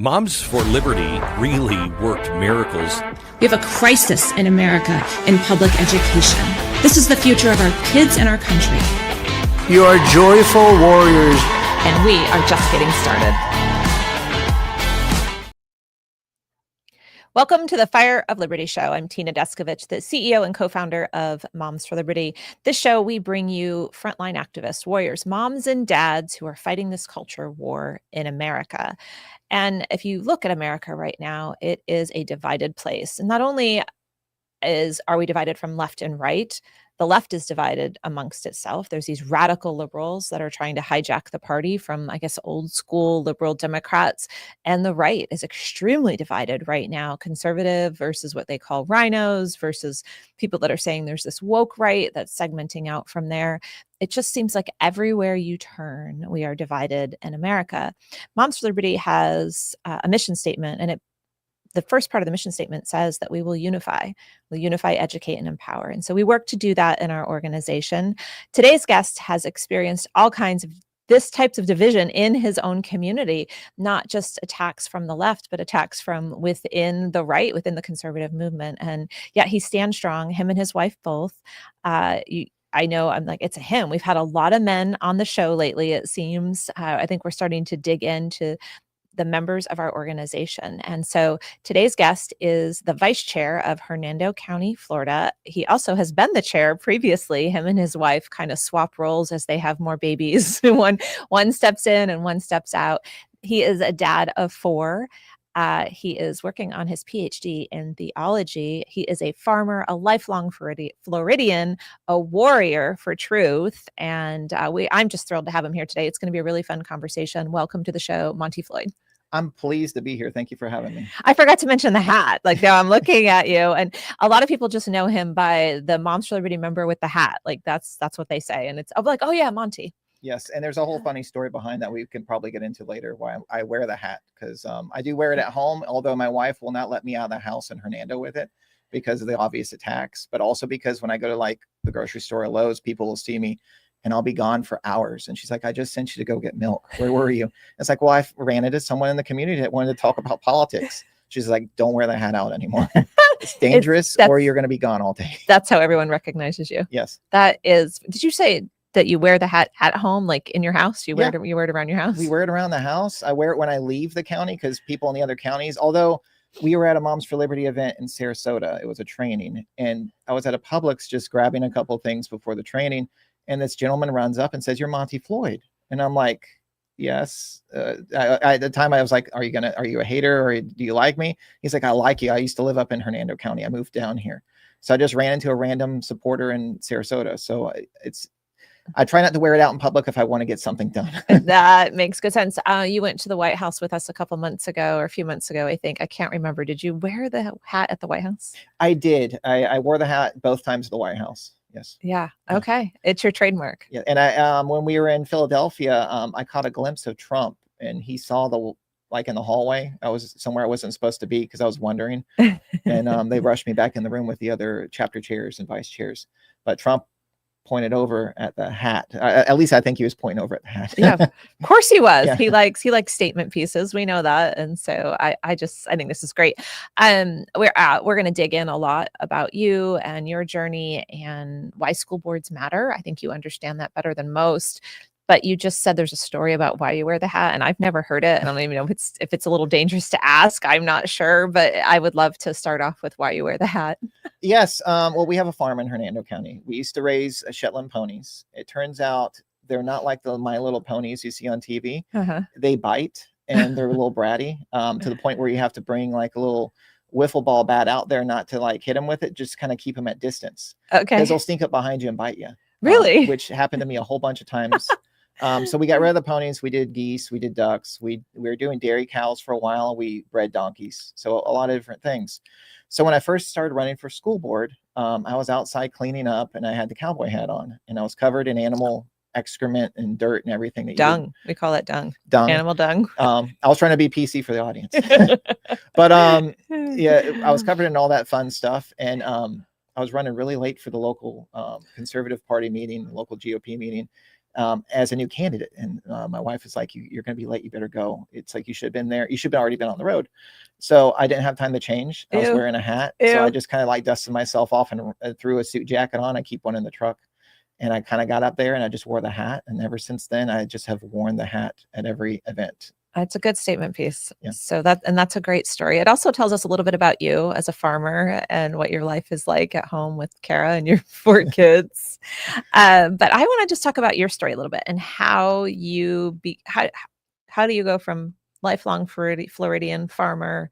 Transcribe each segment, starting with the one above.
Moms for Liberty really worked miracles. We have a crisis in America in public education. This is the future of our kids and our country. You are joyful warriors. And we are just getting started. Welcome to the Fire of Liberty show. I'm Tina Deskovich, the CEO and co-founder of Moms for Liberty. This show, we bring you frontline activists, warriors, moms and dads who are fighting this culture war in America. And if you look at America right now, it is a divided place. And not only are we divided from left and right, the left is divided amongst itself. There's these radical liberals that are trying to hijack the party from, I guess, old school liberal Democrats. And the right is extremely divided right now. Conservative versus what they call rhinos versus people that are saying there's this woke right that's segmenting out from there. It just seems like everywhere you turn, we are divided in America. Moms for Liberty has a mission statement, and the first part of the mission statement says that we will unify, educate, and empower. And so we work to do that in our organization. Today's guest has experienced all kinds of types of division in his own community, not just attacks from the left, but attacks from within the right, within the conservative movement. And yet he stands strong, him and his wife both. I know I'm like, it's a him. We've had a lot of men on the show lately, it seems. I think we're starting to dig into the members of our organization. And so today's guest is the vice chair of Hernando County, Florida. He also has been the chair previously. Him and his wife kind of swap roles as they have more babies. One steps in and one steps out. He is a dad of 4. He is working on his Ph.D. in theology. He is a farmer, a lifelong Floridian, a warrior for truth. And I'm just thrilled to have him here today. It's going to be a really fun conversation. Welcome to the show, Monty Floyd. I'm pleased to be here. Thank you for having me. I forgot to mention the hat. Like now I'm looking at you, and a lot of people just know him by the Moms for Liberty member with the hat. Like that's what they say. And I'm like, oh yeah, Monty. Yes. And there's a whole funny story behind that we can probably get into later why I wear the hat, because I do wear it at home, although my wife will not let me out of the house in Hernando with it because of the obvious attacks, but also because when I go to like the grocery store or Lowe's, people will see me and I'll be gone for hours. And she's like, I just sent you to go get milk. Where were you? It's like, well, I ran into someone in the community that wanted to talk about politics. She's like, don't wear the hat out anymore. It's dangerous or you're going to be gone all day. That's how everyone recognizes you. Yes. Did you say that you wear the hat at home, like in your house? You wear it around your house? We wear it around the house. I wear it when I leave the county because people in the other counties, although we were at a Moms for Liberty event in Sarasota, it was a training, and I was at a Publix just grabbing a couple things before the training, and this gentleman runs up and says, "You're Monty Floyd." And I'm like, yes. At the time I was like, are you a hater or do you like me? He's like, I like you. I used to live up in Hernando County. I moved down here. So I just ran into a random supporter in Sarasota. So I try not to wear it out in public if I want to get something done. That makes good sense. You went to the White House with us a couple months ago, or a few months ago, I think. I can't remember. Did you wear the hat at the White House? I did. I wore the hat both times at the White House. Yes. Yeah. Okay. It's your trademark. Yeah. And when we were in Philadelphia, I caught a glimpse of Trump, and he saw in the hallway. I was somewhere I wasn't supposed to be because I was wondering. And they rushed me back in the room with the other chapter chairs and vice chairs. But Trump pointed over at the hat. At least I think he was pointing over at the hat. Yeah, of course he was. Yeah. He likes statement pieces. We know that. And so I think this is great. We're going to dig in a lot about you and your journey and why school boards matter. I think you understand that better than most. But you just said there's a story about why you wear the hat, and I've never heard it. I don't even know if it's a little dangerous to ask. I'm not sure, but I would love to start off with why you wear the hat. Yes. Well, we have a farm in Hernando County. We used to raise Shetland ponies. It turns out they're not like the My Little Ponies you see on TV. Uh-huh. They bite, and they're a little bratty to the point where you have to bring like a little wiffle ball bat out there, not to like hit them with it, just kind of keep them at distance. Okay. Because they'll sneak up behind you and bite you. Really? Which happened to me a whole bunch of times. So we got rid of the ponies. We did geese. We did ducks. We were doing dairy cows for a while. We bred donkeys. So a lot of different things. So when I first started running for school board, I was outside cleaning up, and I had the cowboy hat on, and I was covered in animal excrement and dirt and everything. Dung. We call it dung. Dung. Animal dung. I was trying to be PC for the audience. But yeah, I was covered in all that fun stuff. And I was running really late for the local conservative party meeting, the local GOP meeting. as a new candidate. And my wife was like, you're going to be late. You better go. It's like, you should have been there. You should have already been on the road. So I didn't have time to change. I was wearing a hat. So I just kind of like dusted myself off and threw a suit jacket on. I keep one in the truck. And I kind of got up there and I just wore the hat. And ever since then, I just have worn the hat at every event. It's a good statement piece. Yeah. So that's a great story. It also tells us a little bit about you as a farmer and what your life is like at home with Kara and your 4 kids. But I want to just talk about your story a little bit and how how do you go from lifelong Floridian farmer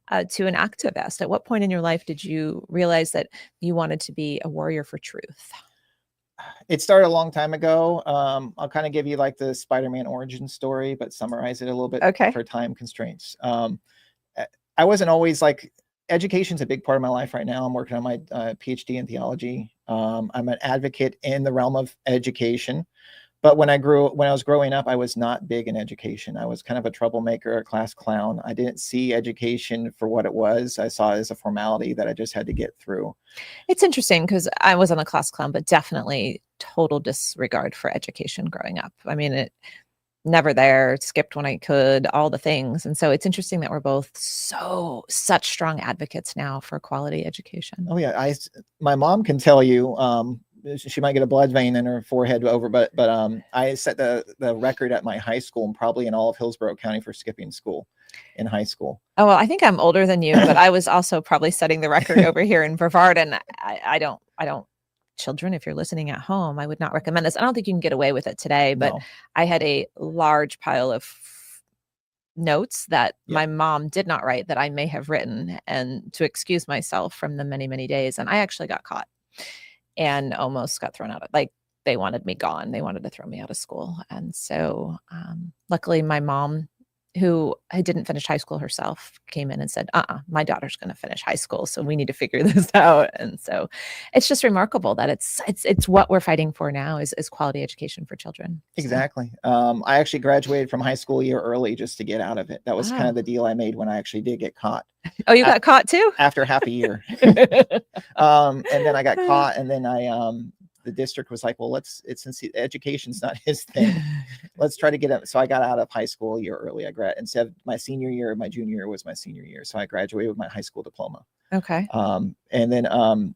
to an activist? At what point in your life did you realize that you wanted to be a warrior for truth? It started a long time ago. I'll kind of give you like the Spider-Man origin story, but summarize it a little bit for time constraints. I wasn't always like, education's a big part of my life right now. I'm working on my Ph.D. in theology. I'm an advocate in the realm of education. But when I was growing up, I was not big in education. I was kind of a troublemaker, a class clown. I didn't see education for what it was. I saw it as a formality that I just had to get through. It's interesting because I wasn't a class clown, but definitely total disregard for education growing up. I mean, never there, skipped when I could, all the things. And so it's interesting that we're both such strong advocates now for quality education. Oh yeah. My mom can tell you, she might get a blood vein in her forehead but I set the record at my high school and probably in all of Hillsborough County for skipping school in high school. Oh, well, I think I'm older than you, but I was also probably setting the record over here in Brevard. And I don't, children, if you're listening at home, I would not recommend this. I don't think you can get away with it today, but no. I had a large pile of notes that my mom did not write that I may have written, and to excuse myself from the many, many days. And I actually got caught and almost got thrown out. Like, they wanted me gone. They wanted to throw me out of school. And so luckily my mom, who I didn't finish high school herself, came in and said, my daughter's going to finish high school. So we need to figure this out. And so it's just remarkable that it's what we're fighting for now is quality education for children. Exactly. I actually graduated from high school a year early just to get out of it. That was kind of the deal I made when I actually did get caught. Oh, you got caught too? After half a year. And then I got caught, and then the district was like, well, since education's not his thing, let's try to get it. So I got out of high school a year early. Instead of my senior year, my junior year was my senior year. So I graduated with my high school diploma. Okay. And then,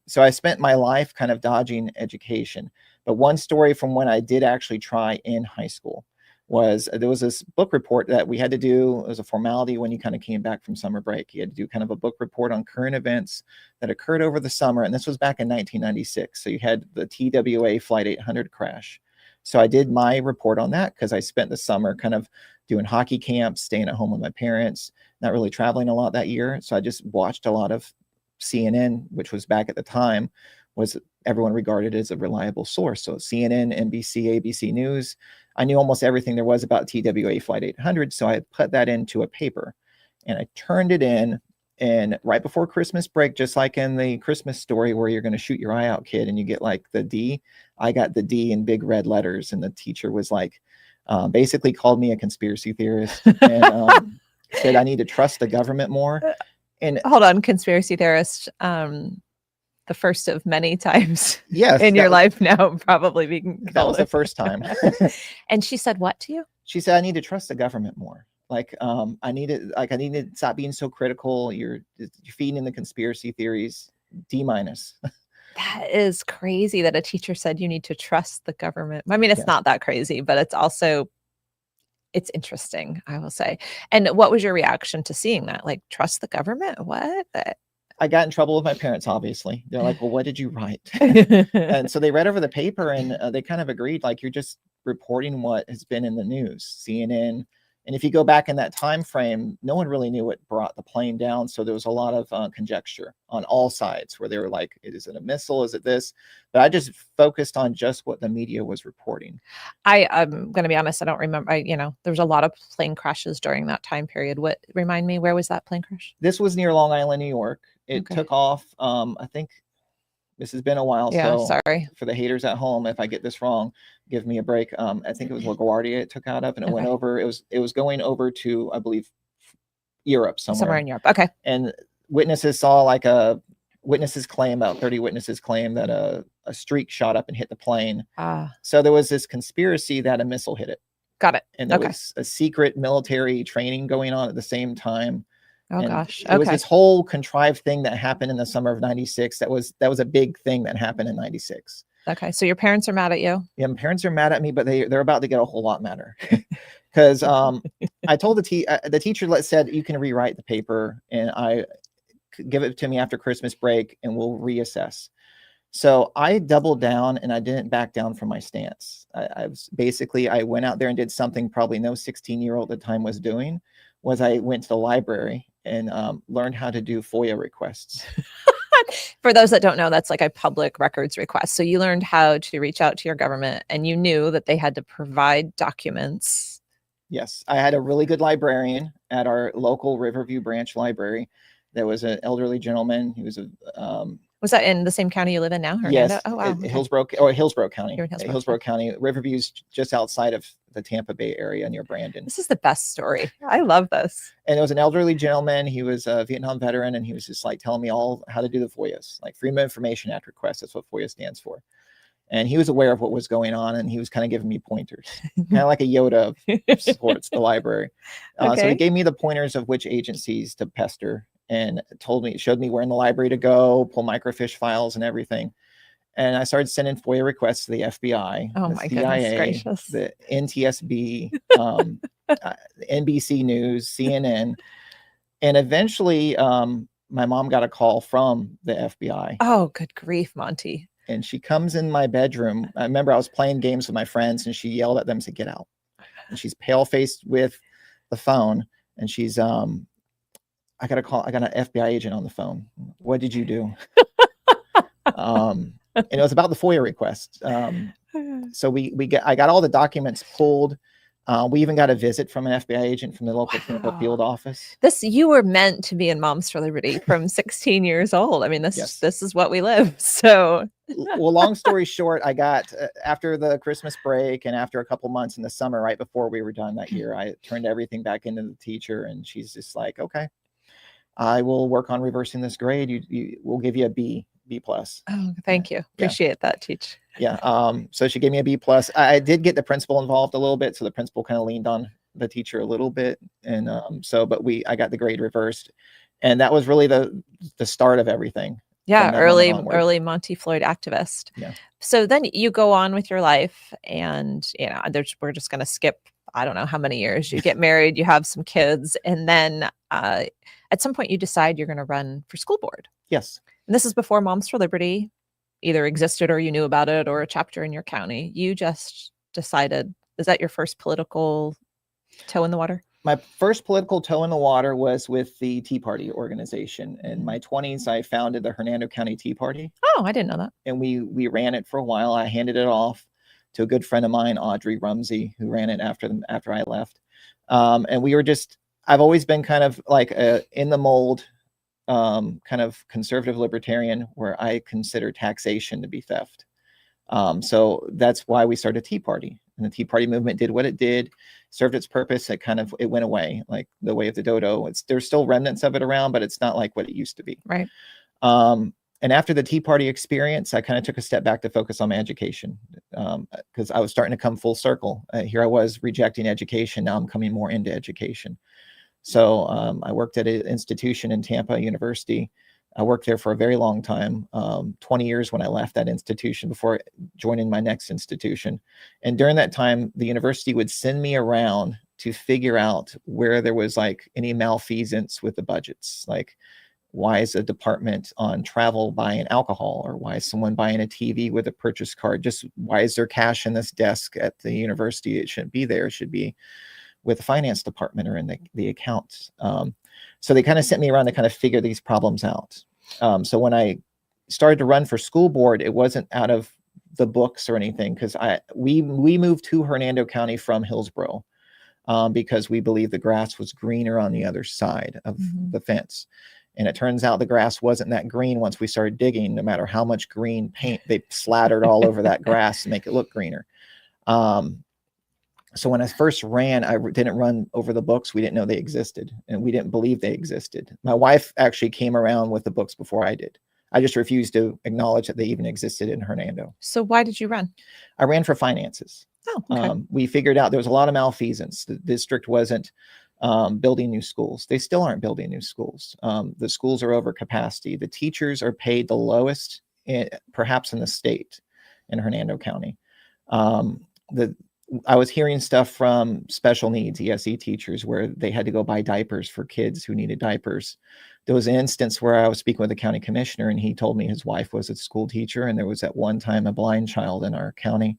so I spent my life kind of dodging education. But one story from when I did actually try in high school was there was this book report that we had to do. It was a formality when you kind of came back from summer break. You had to do kind of a book report on current events that occurred over the summer. And this was back in 1996. So you had the TWA Flight 800 crash. So I did my report on that because I spent the summer kind of doing hockey camps, staying at home with my parents, not really traveling a lot that year. So I just watched a lot of CNN, which was back at the time, was everyone regarded as a reliable source. So CNN, NBC, ABC News. I knew almost everything there was about TWA Flight 800. So I put that into a paper and I turned it in. And right before Christmas break, just like in the Christmas story where you're going to shoot your eye out, kid, and you get like the D, I got the D in big red letters. And the teacher was like, basically called me a conspiracy theorist and said I need to trust the government more. And hold on, conspiracy theorist. The first of many times in your life now, probably being called. That was the first time. And she said what to you? She said, I need to trust the government more. Like, I need to stop being so critical. You're feeding in the conspiracy theories. D-. That is crazy that a teacher said you need to trust the government. I mean, it's not that crazy, but it's interesting, I will say. And what was your reaction to seeing that? Like, trust the government? What? I got in trouble with my parents, obviously. They're like, well, what did you write? And so they read over the paper and they kind of agreed, like, you're just reporting what has been in the news, CNN. And if you go back in that time frame, no one really knew what brought the plane down. So there was a lot of conjecture on all sides where they were like, is it a missile? Is it this? But I just focused on just what the media was reporting. I'm going to be honest. I don't remember. There was a lot of plane crashes during that time period. Remind me, where was that plane crash? This was near Long Island, New York. It took off. I think this has been a while. Yeah, so sorry. For the haters at home, if I get this wrong, give me a break. I think it was LaGuardia it took out of, and it went over. It was going over to, I believe, Europe somewhere in Europe. Okay. And witnesses saw about 30 witnesses claim that a streak shot up and hit the plane. Ah, So there was this conspiracy that a missile hit it. got it. And there Okay. was a secret military training going on at the same time. Oh And gosh. it was Okay. this whole contrived thing that happened in the summer of 96. That was a big thing that happened in 96. Okay. So your parents are mad at you. Yeah, my parents are mad at me, but they're about to get a whole lot madder. Because I told the teacher said, you can rewrite the paper and I give it to me after Christmas break and we'll reassess. So I doubled down and I didn't back down from my stance. I went out there and did something probably no 16-year-old at the time was doing, was I went to the library and learned how to do FOIA requests. For those that don't know, that's like a public records request. So you learned how to reach out to your government and you knew that they had to provide documents. Yes, I had a really good librarian at our local Riverview branch library. There was an elderly gentleman. He was Was that in the same county you live in now? Hernando? yes, Oh, wow. Okay. Hillsborough County. You're in Hillsborough. Hillsborough County. Riverview's just outside of the Tampa Bay area near Brandon. This is the best story. I love this. And it was an elderly gentleman. He was a Vietnam veteran, and he was just like telling me all how to do the FOIAs, like Freedom of Information Act requests. That's what FOIA stands for. And he was aware of what was going on, and he was kind of giving me pointers, kind of like a Yoda of sports, the library. So he gave me the pointers of which agencies to pester, and showed me where in the library to go, pull microfiche files and everything. And I started sending FOIA requests to the FBI, Oh the my CIA, goodness gracious. the NTSB, NBC News, CNN. And eventually my mom got a call from the FBI. Oh, good grief, Monty. And she comes in my bedroom. I remember I was playing games with my friends and she yelled at them to get out. And she's pale faced with the phone. And she's, I got a call. I got an FBI agent on the phone. What did you do? And it was about the FOIA request. So I got all the documents pulled. We even got a visit from an FBI agent from the local Tampa field office. You were meant to be in Moms for Liberty from 16 years old. I mean, Yes. this is what we live. So, Well, long story short, I got after the Christmas break and after a couple months in the summer, right before we were done that year, I turned everything back into the teacher, and she's just like, "Okay, I will work on reversing this grade. We'll give you a B plus." oh, thank you. Appreciate that, Teach. Yeah. So she gave me a B plus. I did get the principal involved a little bit, so the principal kind of leaned on the teacher a little bit, and I got the grade reversed, and that was really the start of everything. Yeah, that moment onward. early Monty Floyd activist. Yeah. So then you go on with your life, and we're just going to skip. I don't know how many years. You get married, you have some kids, and then at some point you decide you're going to run for school board. Yes. And this is before Moms for Liberty either existed or you knew about it or a chapter in your county. You just decided. Is that your first political toe in the water? My first political toe in the water was with the Tea Party organization. In my 20s, I founded the Hernando County Tea Party. Oh, I didn't know that. And we ran it for a while. I handed it off to a good friend of mine, Audrey Rumsey, who ran it after I left. And we were I've always been kind of like in the mold, kind of conservative libertarian, where I consider taxation to be theft. So that's why we started Tea Party. And the Tea Party movement did what it did, served its purpose. It went away, like the way of the dodo. There's still remnants of it around, but it's not like what it used to be. Right. And after the Tea Party experience, I kind of took a step back to focus on my education, because I was starting to come full circle. Here I was rejecting education. Now I'm coming more into education. So I worked at an institution in Tampa University. I worked there for a very long time, 20 years when I left that institution before joining my next institution. And during that time, the university would send me around to figure out where there was like any malfeasance with the budgets. Like, why is a department on travel buying alcohol? Or why is someone buying a TV with a purchase card? Just why is there cash in this desk at the university? It shouldn't be there. It should be with the finance department or in the accounts. So they kind of sent me around to kind of figure these problems out. So when I started to run for school board, it wasn't out of the books or anything, because we moved to Hernando County from Hillsborough because we believed the grass was greener on the other side of the fence. And it turns out the grass wasn't that green once we started digging, no matter how much green paint they slattered all over that grass to make it look greener. So when I first ran, I didn't run over the books. We didn't know they existed, and we didn't believe they existed. My wife actually came around with the books before I did. I just refused to acknowledge that they even existed in Hernando. So why did you run? I ran for finances. Oh, okay. We figured out there was a lot of malfeasance. The district wasn't building new schools. They still aren't building new schools. The schools are over capacity. The teachers are paid the lowest, perhaps in the state, in Hernando County. I was hearing stuff from special needs ESE teachers where they had to go buy diapers for kids who needed diapers. There was an instance where I was speaking with the county commissioner, and he told me his wife was a school teacher, and there was at one time a blind child in our county,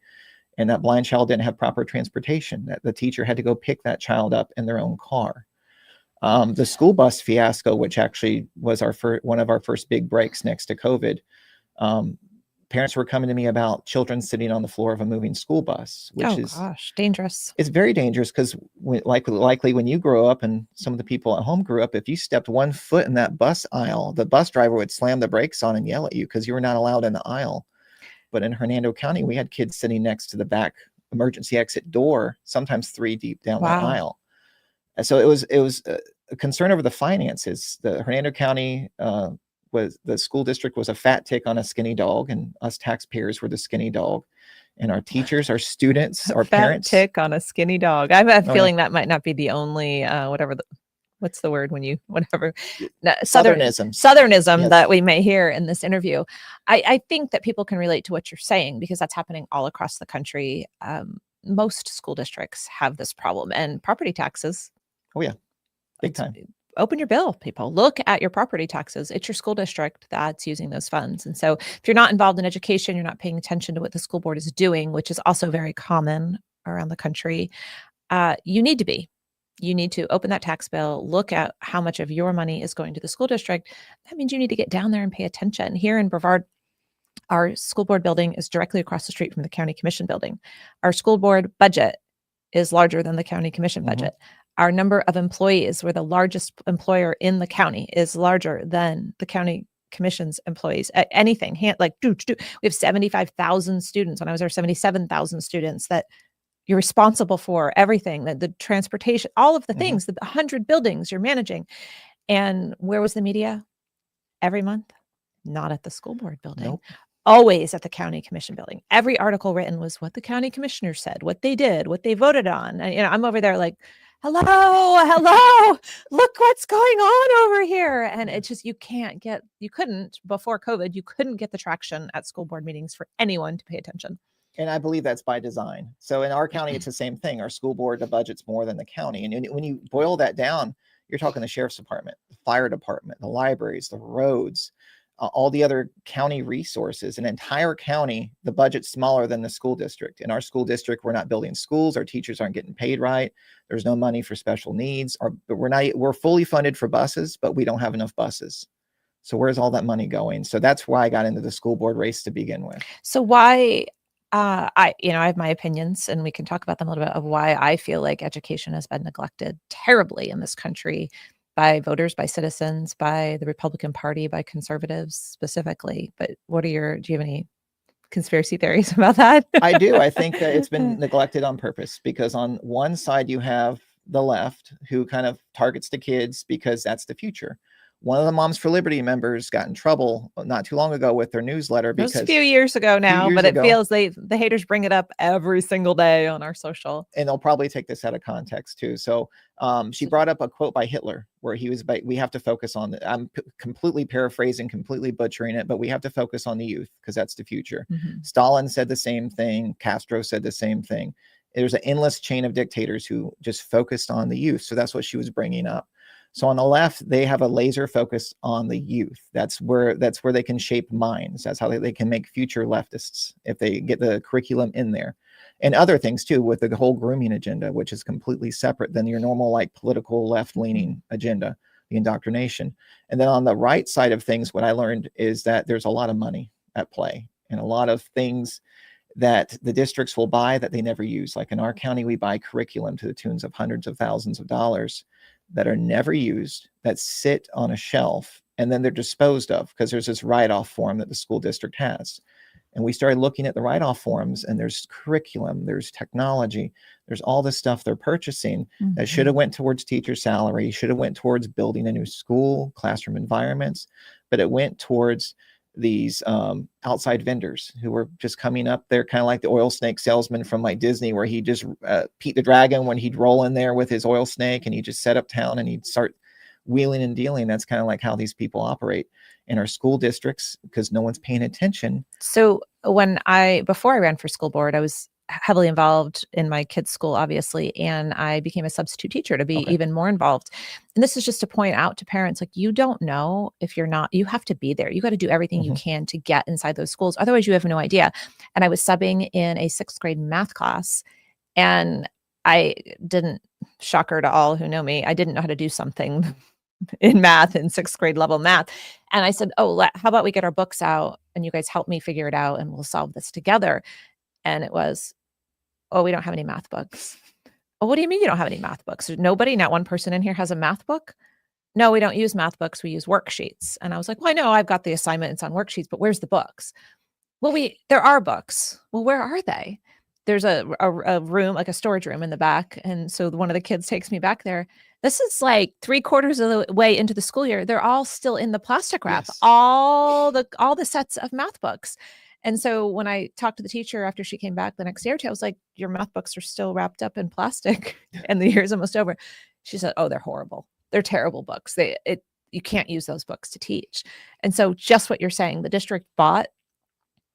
and that blind child didn't have proper transportation. That the teacher had to go pick that child up in their own car. The school bus fiasco, which actually was one of our first big breaks next to COVID. Parents were coming to me about children sitting on the floor of a moving school bus, which is dangerous. It's very dangerous because likely when you grow up and some of the people at home grew up, if you stepped 1 foot in that bus aisle, the bus driver would slam the brakes on and yell at you because you were not allowed in the aisle. But in Hernando County, we had kids sitting next to the back emergency exit door, sometimes 3 deep down the aisle. And so it was a concern over the finances. The Hernando County the school district was a fat tick on a skinny dog, and us taxpayers were the skinny dog. And our teachers, our students, our parents. Fat tick on a skinny dog. I have a feeling that might not be the only what's the word Southernism Yes. that we may hear in this interview. I think that people can relate to what you're saying because that's happening all across the country. Most school districts have this problem, and property taxes. Oh yeah, big time. Open your bill, people. Look at your property taxes. It's your school district that's using those funds. And so if you're not involved in education, you're not paying attention to what the school board is doing, which is also very common around the country. You need to be. You need to open that tax bill, look at how much of your money is going to the school district. That means you need to get down there and pay attention. Here in Brevard, our school board building is directly across the street from the county commission building. Our school board budget is larger than the county commission budget. Our number of employees, we're the largest employer in the county, is larger than the county commission's employees. Anything, we have 75,000 students. When I was there, 77,000 students that you're responsible for everything, the transportation, all of the things, the 100 buildings you're managing. And where was the media every month? Not at the school board building. Nope. Always at the county commission building. Every article written was what the county commissioner said, what they did, what they voted on. And I'm over there like, hello, look what's going on over here. And it's just, you couldn't before COVID, you couldn't get the traction at school board meetings for anyone to pay attention. And I believe that's by design. So in our county, it's the same thing. Our school board, the budget's more than the county. And when you boil that down, you're talking the sheriff's department, the fire department, the libraries, the roads, all the other county resources. An entire county, the budget's smaller than the school district. In our school district, we're not building schools. Our teachers aren't getting paid right. There's no money for special needs. We're fully funded for buses, but we don't have enough buses. So where's all that money going? So that's why I got into the school board race to begin with. So why, I have my opinions, and we can talk about them a little bit, of why I feel like education has been neglected terribly in this country by voters, by citizens, by the Republican Party, by conservatives specifically. But do you have any conspiracy theories about that? I do. I think that it's been neglected on purpose because on one side you have the left who kind of targets the kids because that's the future. One of the Moms for Liberty members got in trouble not too long ago with their newsletter. Because it was a few years ago now, but it feels the haters bring it up every single day on our social. And they'll probably take this out of context too. So she brought up a quote by Hitler where he was, we have to focus on, I'm completely paraphrasing, completely butchering it, but we have to focus on the youth because that's the future. Stalin said the same thing. Castro said the same thing. There's an endless chain of dictators who just focused on the youth. So that's what she was bringing up. So on the left, they have a laser focus on the youth. That's where they can shape minds. That's how they can make future leftists if they get the curriculum in there. And other things too, with the whole grooming agenda, which is completely separate than your normal political left-leaning agenda, the indoctrination. And then on the right side of things, what I learned is that there's a lot of money at play and a lot of things that the districts will buy that they never use. Like in our county, we buy curriculum to the tunes of hundreds of thousands of dollars that are never used, that sit on a shelf, and then they're disposed of because there's this write-off form that the school district has. And we started looking at the write-off forms, and there's curriculum, there's technology, there's all this stuff they're purchasing that should have went towards teacher salary, should have went towards building a new school, classroom environments, but it went towards these outside vendors who were just coming up there, kind of like the oil snake salesman from like Disney, where he just Pete the Dragon, when he'd roll in there with his oil snake and he'd just set up town and he'd start wheeling and dealing. That's kind of like how these people operate in our school districts, because no one's paying attention. So before I ran for school board, I was heavily involved in my kids' school, obviously, and I became a substitute teacher to be even more involved. And this is just to point out to parents, like, you don't know if you're not, you have to be there. You got to do everything you can to get inside those schools. Otherwise, you have no idea. And I was subbing in a 6th grade math class, and I didn't, shocker to all who know me, I didn't know how to do something in math, in 6th grade level math. And I said, how about we get our books out and you guys help me figure it out and we'll solve this together. And it was, we don't have any math books. Oh, what do you mean you don't have any math books? Nobody, not one person in here has a math book? No, we don't use math books. We use worksheets. And I was like, well, I know I've got the assignments on worksheets, but where's the books? Well, there are books. Well, where are they? There's a room, like a storage room in the back. And so one of the kids takes me back there. This is like 3/4 of the way into the school year. They're all still in the plastic wrap, all the sets of math books. And so when I talked to the teacher after she came back the next day or two, I was like, your math books are still wrapped up in plastic and the year's almost over. She said, oh, they're horrible. They're terrible books. You can't use those books to teach. And so just what you're saying, the district bought,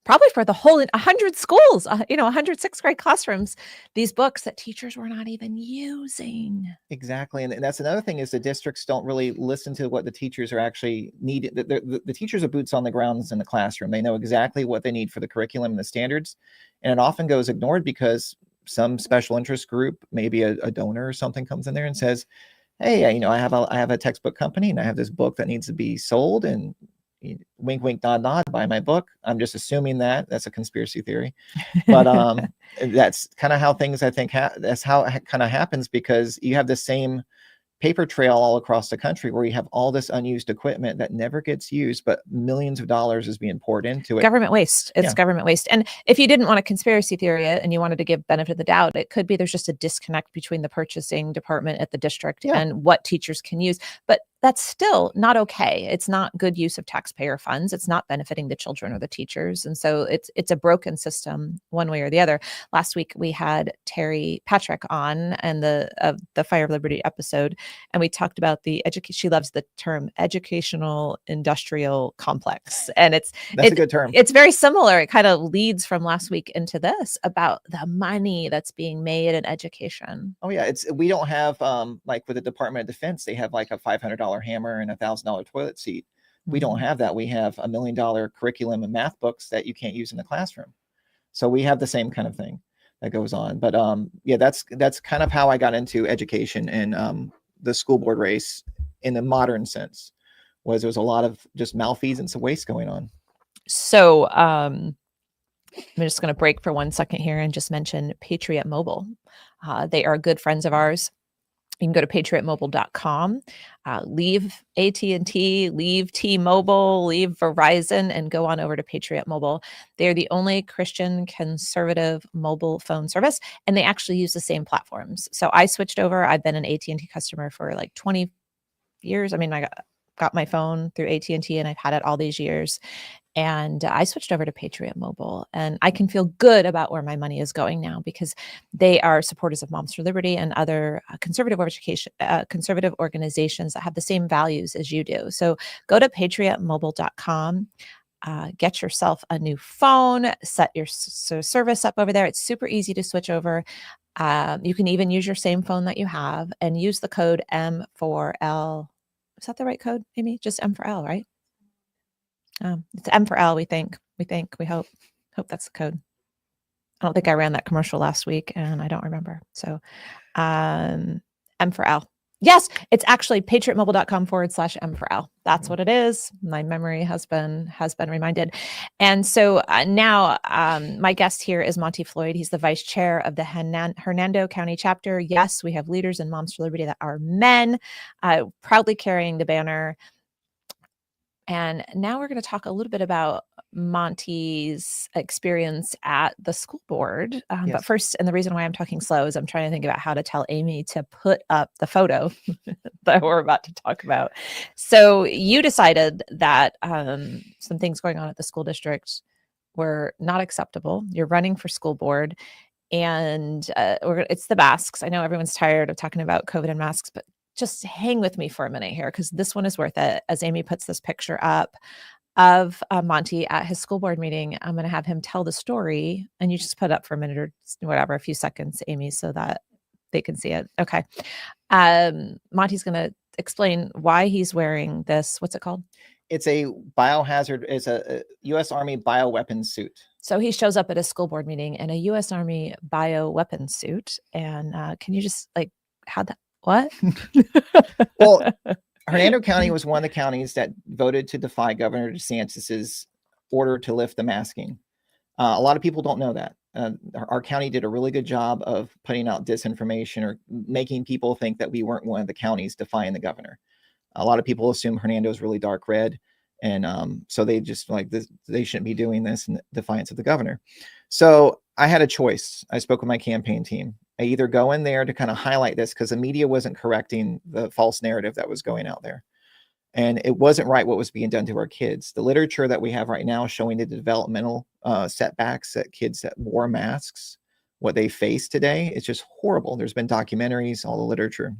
probably for the whole 100 schools, 100 6th grade classrooms, these books that teachers were not even using. Exactly. And that's another thing, is the districts don't really listen to what the teachers are actually needed. The teachers are boots on the grounds in the classroom. They know exactly what they need for the curriculum and the standards. And it often goes ignored because some special interest group, maybe a donor or something, comes in there and says, hey, I have a textbook company and I have this book that needs to be sold, and wink, wink, nod, nod, buy my book. I'm just assuming that's a conspiracy theory, but that's kind of how things, I think, that's how it kind of happens, because you have the same paper trail all across the country where you have all this unused equipment that never gets used, but millions of dollars is being poured into it. Government waste. It's government waste. And if you didn't want a conspiracy theory and you wanted to give benefit of the doubt, it could be there's just a disconnect between the purchasing department at the district and what teachers can use. But that's still not okay. It's not good use of taxpayer funds. It's not benefiting the children or the teachers. And so it's a broken system one way or the other. Last week we had Terry Patrick on, and the Fire of Liberty episode, and we talked about she loves the term educational industrial complex. And that's a good term. It's very similar. It kind of leads from last week into this about the money that's being made in education. Oh yeah. We don't have, like with the Department of Defense, they have like a $500 hammer and $1,000 toilet seat. We don't have that. We have $1 million curriculum and math books that you can't use in the classroom. So we have the same kind of thing that goes on. But that's kind of how I got into education and the school board race in the modern sense. There was a lot of just malfeasance and waste going on. So I'm just going to break for 1 second here and just mention Patriot Mobile. They are good friends of ours. You can go to patriotmobile.com, leave AT&T, leave T-Mobile, leave Verizon, and go on over to Patriot Mobile. They're the only Christian conservative mobile phone service, and they actually use the same platforms. So I switched over. I've been an AT&T customer for like 20 years. I mean, I got my phone through AT&T, and I've had it all these years. And I switched over to Patriot Mobile, and I can feel good about where my money is going now, because they are supporters of Moms for Liberty and other conservative organizations that have the same values as you do. So go to patriotmobile.com, get yourself a new phone, set your service up over there. It's super easy to switch over. You can even use your same phone that you have and use the code M4L. Is that the right code, Amy? Just M4L, right? It's M for L, we hope that's the code. I don't think I ran that commercial last week, and I don't remember. So M for L. Yes, it's actually patriotmobile.com/M for L. That's what it is. My memory has been reminded. And so now my guest here is Monty Floyd. He's the vice chair of the Hernando County Chapter. Yes, we have leaders in Moms for Liberty that are men, proudly carrying the banner. And now we're going to talk a little bit about Monty's experience at the school board. But Yes. first, and the reason why I'm talking slow is I'm trying to think about how to tell Amy to put up the photo that we're about to talk about. So you decided that some things going on at the school district were not acceptable. You're running for school board, and it's the masks. I know everyone's tired of talking about COVID and masks, but just hang with me for a minute here, because this one is worth it. As Amy puts this picture up of Monty at his school board meeting, I'm going to have him tell the story, and you just put it up for a minute or whatever, a few seconds, Amy, so that they can see it. Okay. Monty's going to explain why he's wearing this. What's it called? It's a biohazard. It's a U.S. Army bioweapons suit. So he shows up at a school board meeting in a U.S. Army bioweapons suit. And can you just how'd that? What? Well, Hernando County was one of the counties that voted to defy Governor DeSantis's order to lift the masking. A lot of people don't know that. Our county did a really good job of putting out disinformation or making people think that we weren't one of the counties defying the governor. A lot of people assume Hernando is really dark red. And so they just they shouldn't be doing this in defiance of the governor. So I had a choice. I spoke with my campaign team. I either go in there to kind of highlight this because the media wasn't correcting the false narrative that was going out there. And it wasn't right what was being done to our kids. The literature that we have right now showing the developmental setbacks that kids that wore masks, what they face today, it's just horrible. There's been documentaries, all the literature.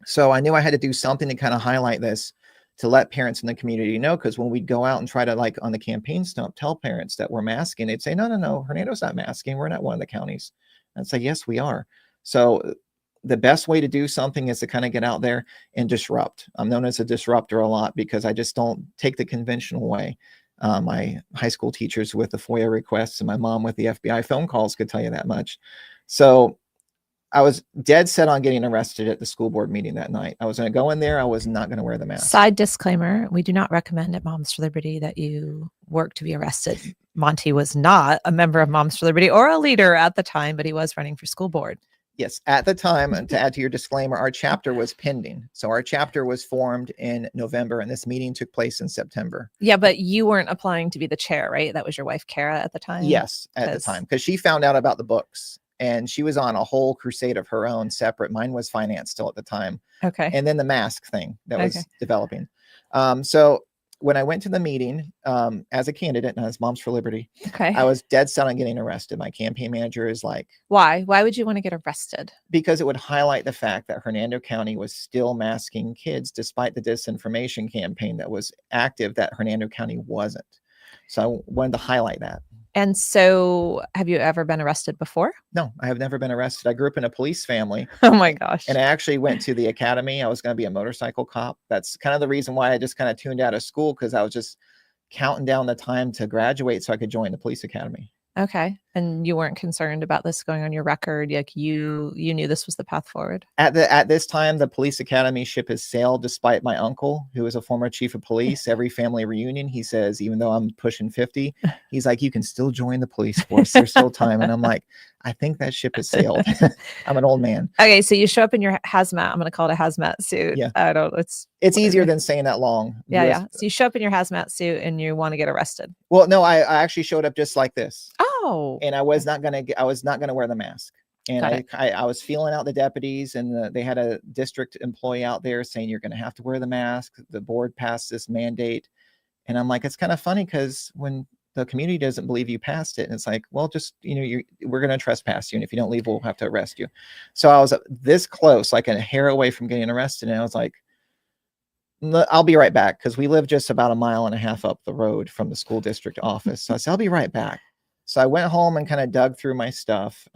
So I knew I had to do something to kind of highlight this, to let parents in the community know, because when we'd go out and try to on the campaign stump, tell parents that we're masking, they'd say, no, Hernando's not masking. We're not one of the counties. I'd say, yes, we are. So the best way to do something is to kind of get out there and disrupt. I'm known as a disruptor a lot because I just don't take the conventional way. My high school teachers with the FOIA requests and my mom with the FBI phone calls could tell you that much. So I was dead set on getting arrested at the school board meeting that night. I was going to go in there. I was not going to wear the mask. Side disclaimer, we do not recommend at Moms for Liberty that you work to be arrested. Monty was not a member of Moms for Liberty or a leader at the time, but he was running for school board. Yes, at the time, and to add to your disclaimer, our chapter was pending. So our chapter was formed in November, and this meeting took place in September. Yeah, but you weren't applying to be the chair, right? That was your wife, Kara, at the time? Yes, at the time, because she found out about the books. And she was on a whole crusade of her own separate. Mine was finance still at the time. Okay. And then the mask thing that was developing. So when I went to the meeting as a candidate and as Moms for Liberty, I was dead set on getting arrested. My campaign manager is like, why? Why would you want to get arrested? Because it would highlight the fact that Hernando County was still masking kids despite the disinformation campaign that was active, that Hernando County wasn't. So I wanted to highlight that. And so have you ever been arrested before? No, I have never been arrested. I grew up in a police family. Oh my gosh. And I actually went to the academy. I was going to be a motorcycle cop. That's kind of the reason why I just kind of tuned out of school, because I was just counting down the time to graduate so I could join the police academy. Okay. And you weren't concerned about this going on your record? Like you knew this was the path forward? At this time, the police academy ship has sailed, despite my uncle, who is a former chief of police. Every family reunion, he says, even though I'm pushing 50, he's like, you can still join the police force. There's still time. And I'm like, I think that ship has sailed. I'm an old man. Okay. So you show up in your hazmat. I'm going to call it a hazmat suit. Yeah. I don't, it's easier than saying that long. Yeah. So you show up in your hazmat suit and you want to get arrested. Well, no, I actually showed up just like this. Oh. And I was not going to wear the mask. And I was feeling out the deputies, and they had a district employee out there saying, you're going to have to wear the mask. The board passed this mandate. And I'm like, it's kind of funny, because when the community doesn't believe you passed it, and it's like, well, just, we're going to trespass you. And if you don't leave, we'll have to arrest you. So I was this close, like a hair away from getting arrested. And I was like, I'll be right back. Because we live just about 1.5 miles up the road from the school district office. So I said, I'll be right back. So I went home and kind of dug through my stuff.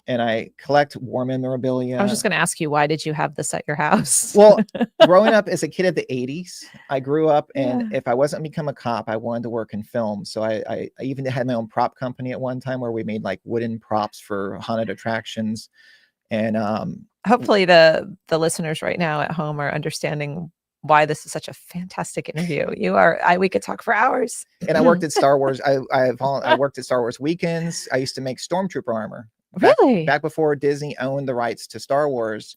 And I collect war memorabilia. I was just going to ask you, why did you have this at your house? Well, growing up as a kid of the 80s, I grew up, and if I wasn't become a cop, I wanted to work in film. So I even had my own prop company at one time, where we made like wooden props for haunted attractions. And hopefully the listeners right now at home are understanding why this is such a fantastic interview. We could talk for hours. And I worked at Star Wars. I worked at Star Wars weekends. I used to make Stormtrooper armor. Really? Back before Disney owned the rights to Star Wars,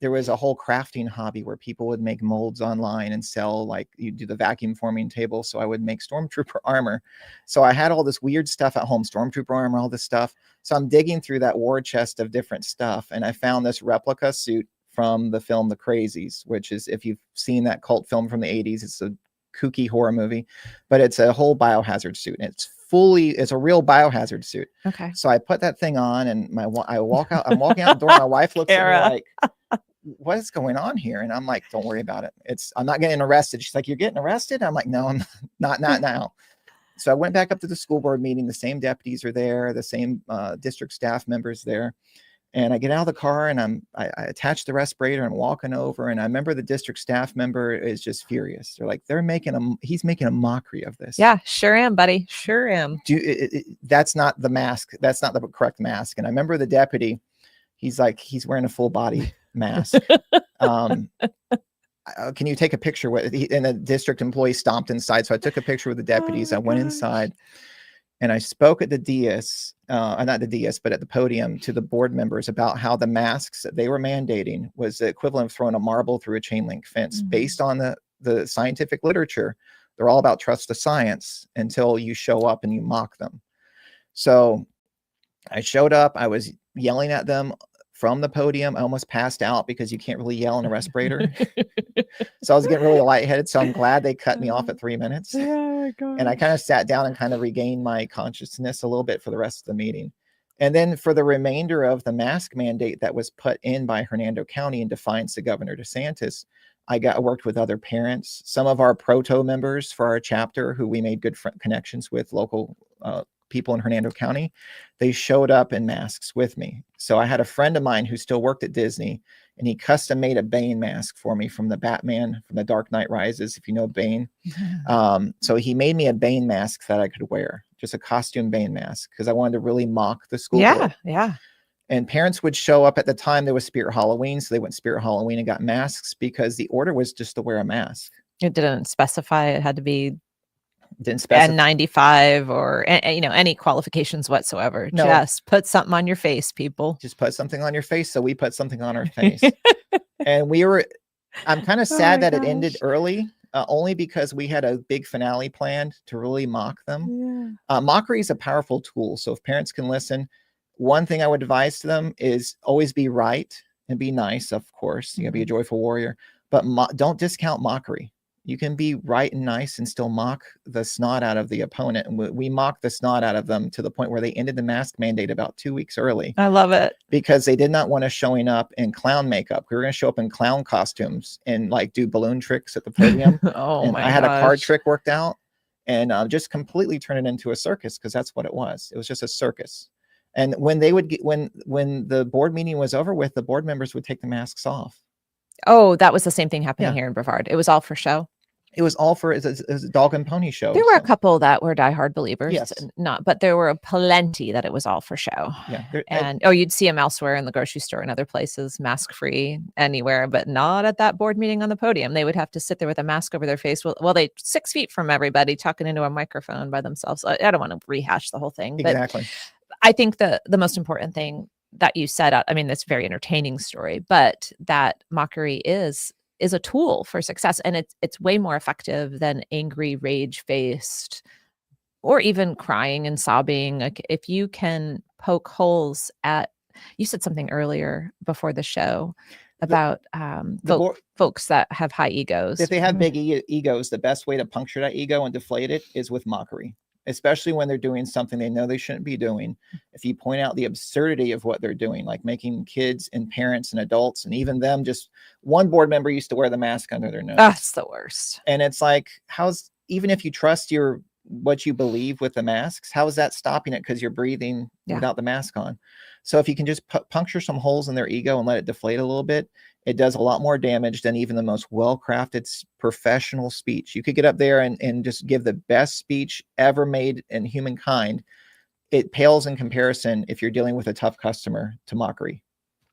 there was a whole crafting hobby where people would make molds online and sell, like you do the vacuum forming table. So I would make stormtrooper armor. So I had all this weird stuff at home, stormtrooper armor, all this stuff. So I'm digging through that war chest of different stuff. And I found this replica suit from the film The Crazies, which is, if you've seen that cult film from the 80s, it's a kooky horror movie, but it's a whole biohazard suit. And it's a real biohazard suit. Okay. So I put that thing on and I'm walking out the door. My wife looks at me like, what is going on here? And I'm like, don't worry about it. I'm not getting arrested. She's like, you're getting arrested? I'm like, no, I'm not now. So I went back up to the school board meeting. The same deputies are there, the same district staff members there. And I get out of the car and I attach the respirator and walking over. And I remember the district staff member is just furious. They're like, he's making a mockery of this. Yeah, sure am, buddy. Sure am. That's not the mask. That's not the correct mask. And I remember the deputy, he's wearing a full body mask. Can you take a picture with, and the district employee stomped inside. So I took a picture with the deputies. I went inside and I spoke at the dais, not the dais, but at the podium to the board members about how the masks that they were mandating was the equivalent of throwing a marble through a chain link fence. Based on the scientific literature. They're all about trust the science until you show up and you mock them. So I showed up, I was yelling at them from the podium. I almost passed out because you can't really yell in a respirator. So I was getting really lightheaded. So I'm glad they cut me off at 3 minutes. Oh my God. And I kind of sat down and kind of regained my consciousness a little bit for the rest of the meeting. And then for the remainder of the mask mandate that was put in by Hernando County in defiance of Governor DeSantis, I worked with other parents, some of our proto members for our chapter who we made good connections with, local people in Hernando County. They showed up in masks with me. So I had a friend of mine who still worked at Disney, and he custom made a Bane mask for me from the Batman, from the Dark Knight Rises, if you know Bane. So he made me a Bane mask that I could wear, just a costume Bane mask, because I wanted to really mock the school board. Yeah. And parents would show up at the time there was Spirit Halloween. So they went Spirit Halloween and got masks because the order was just to wear a mask. It didn't specify it had to be Didn't specify N95 or any qualifications whatsoever. No. Just put something on your face, people. Just put something on your face. So we put something on our face. And I'm kind of sad that it ended early, only because we had a big finale planned to really mock them. Mockery is a powerful tool. So if parents can listen, one thing I would advise to them is always be right and be nice. Of course, you gotta be a joyful warrior, but don't discount mockery. You can be right and nice and still mock the snot out of the opponent. And we mocked the snot out of them to the point where they ended the mask mandate about 2 weeks early. I love it. Because they did not want us showing up in clown makeup. We were going to show up in clown costumes and like do balloon tricks at the podium. I had a card trick worked out and just completely turn it into a circus, because that's what it was. It was just a circus. And when they would get, when the board meeting was over with, the board members would take the masks off. Oh, that was the same thing happening here in Brevard. It was all for show. It was all for it was a dog and pony show. There were a couple that were diehard believers, Yes. but there were plenty that it was all for show. Yeah. And you'd see them elsewhere in the grocery store and other places, mask free anywhere, but not at that board meeting on the podium. They would have to sit there with a mask over their face. Well, they 6 feet from everybody, talking into a microphone by themselves. I don't want to rehash the whole thing, but Exactly. I think the most important thing that you said, I mean, it's a very entertaining story, but that mockery is a tool for success. And it's way more effective than angry, rage-faced, or even crying and sobbing. Like if you can poke holes at, you said something earlier before the show about folks that have high egos. If they have big egos, the best way to puncture that ego and deflate it is with mockery, especially when they're doing something they know they shouldn't be doing. If you point out the absurdity of what they're doing, like making kids and parents and adults and even them, just one board member used to wear the mask under their nose. That's the worst. And it's like, even if you trust what you believe with the masks, how is that stopping it? Because you're breathing without the mask on. So if you can just puncture some holes in their ego and let it deflate a little bit, it does a lot more damage than even the most well-crafted professional speech. You could get up there and just give the best speech ever made in humankind. It pales in comparison if you're dealing with a tough customer to mockery.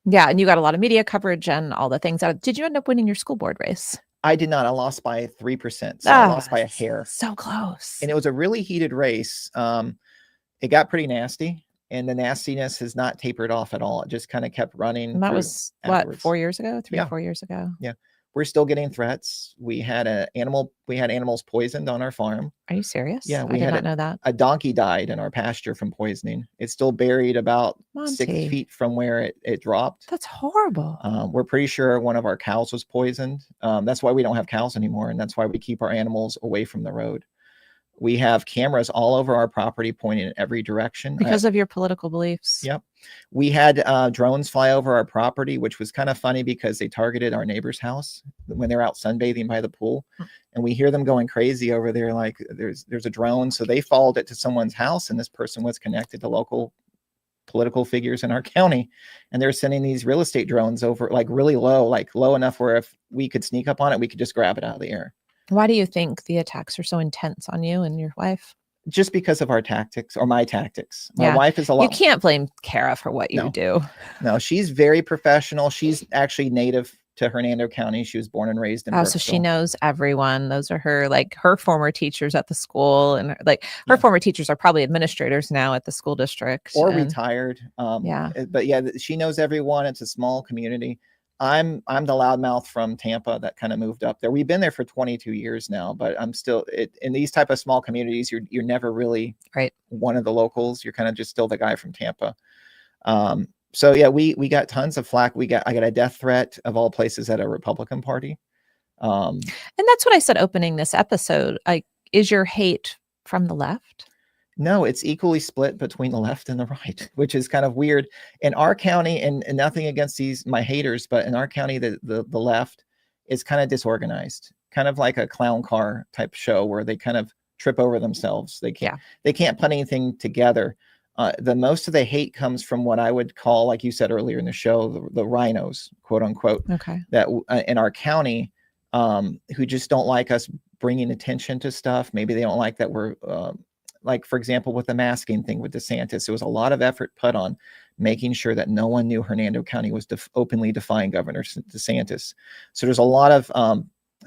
Yeah, and you got a lot of media coverage and all the things. Did you end up winning your school board race? I did not. I lost by 3%. So I lost by a hair. So close. And it was a really heated race. It got pretty nasty. and the nastiness has not tapered off at all. It just kind of kept running. And that was what, 4 years ago, 4 years ago. Yeah. We're still getting threats. We had animals poisoned on our farm. Are you serious? Yeah, I did not know that. A donkey died in our pasture from poisoning. It's still buried about Monty. 6 feet from where it dropped. That's horrible. We're pretty sure one of our cows was poisoned. That's why we don't have cows anymore, and that's why we keep our animals away from the road. We have cameras all over our property pointing in every direction. Because of your political beliefs. Yep. We had drones fly over our property, which was kind of funny because they targeted our neighbor's house when they're out sunbathing by the pool. And we hear them going crazy over there, like there's a drone. So they followed it to someone's house, and this person was connected to local political figures in our county. And they're sending these real estate drones over, like really low, like low enough where if we could sneak up on it, we could just grab it out of the air. Why do you think the attacks are so intense on you and your wife? Just because of our tactics, or my tactics. My wife is a lot. You can't blame Kara for what you do. No, she's very professional. She's actually native to Hernando County. She was born and raised in so she knows everyone. Those are her former teachers at the school, and her former teachers are probably administrators now at the school district or retired. But she knows everyone. It's a small community. I'm the loudmouth from Tampa that kind of moved up there. We've been there for 22 years now, but I'm still in these type of small communities. You're never really one of the locals. You're kind of just still the guy from Tampa. So yeah, we got tons of flack. I got a death threat of all places at a Republican party. And that's what I said opening this episode. Is your hate from the left? No, it's equally split between the left and the right, which is kind of weird. In our county, and nothing against my haters, but in our county, the left is kind of disorganized, kind of like a clown car type show where they kind of trip over themselves. They can't put anything together. The most of the hate comes from what I would call, like you said earlier in the show, the rhinos, quote unquote, that in our county, who just don't like us bringing attention to stuff. Maybe they don't like that we're like, for example, with the masking thing with DeSantis, there was a lot of effort put on making sure that no one knew Hernando County was openly defying Governor DeSantis. So there's a lot of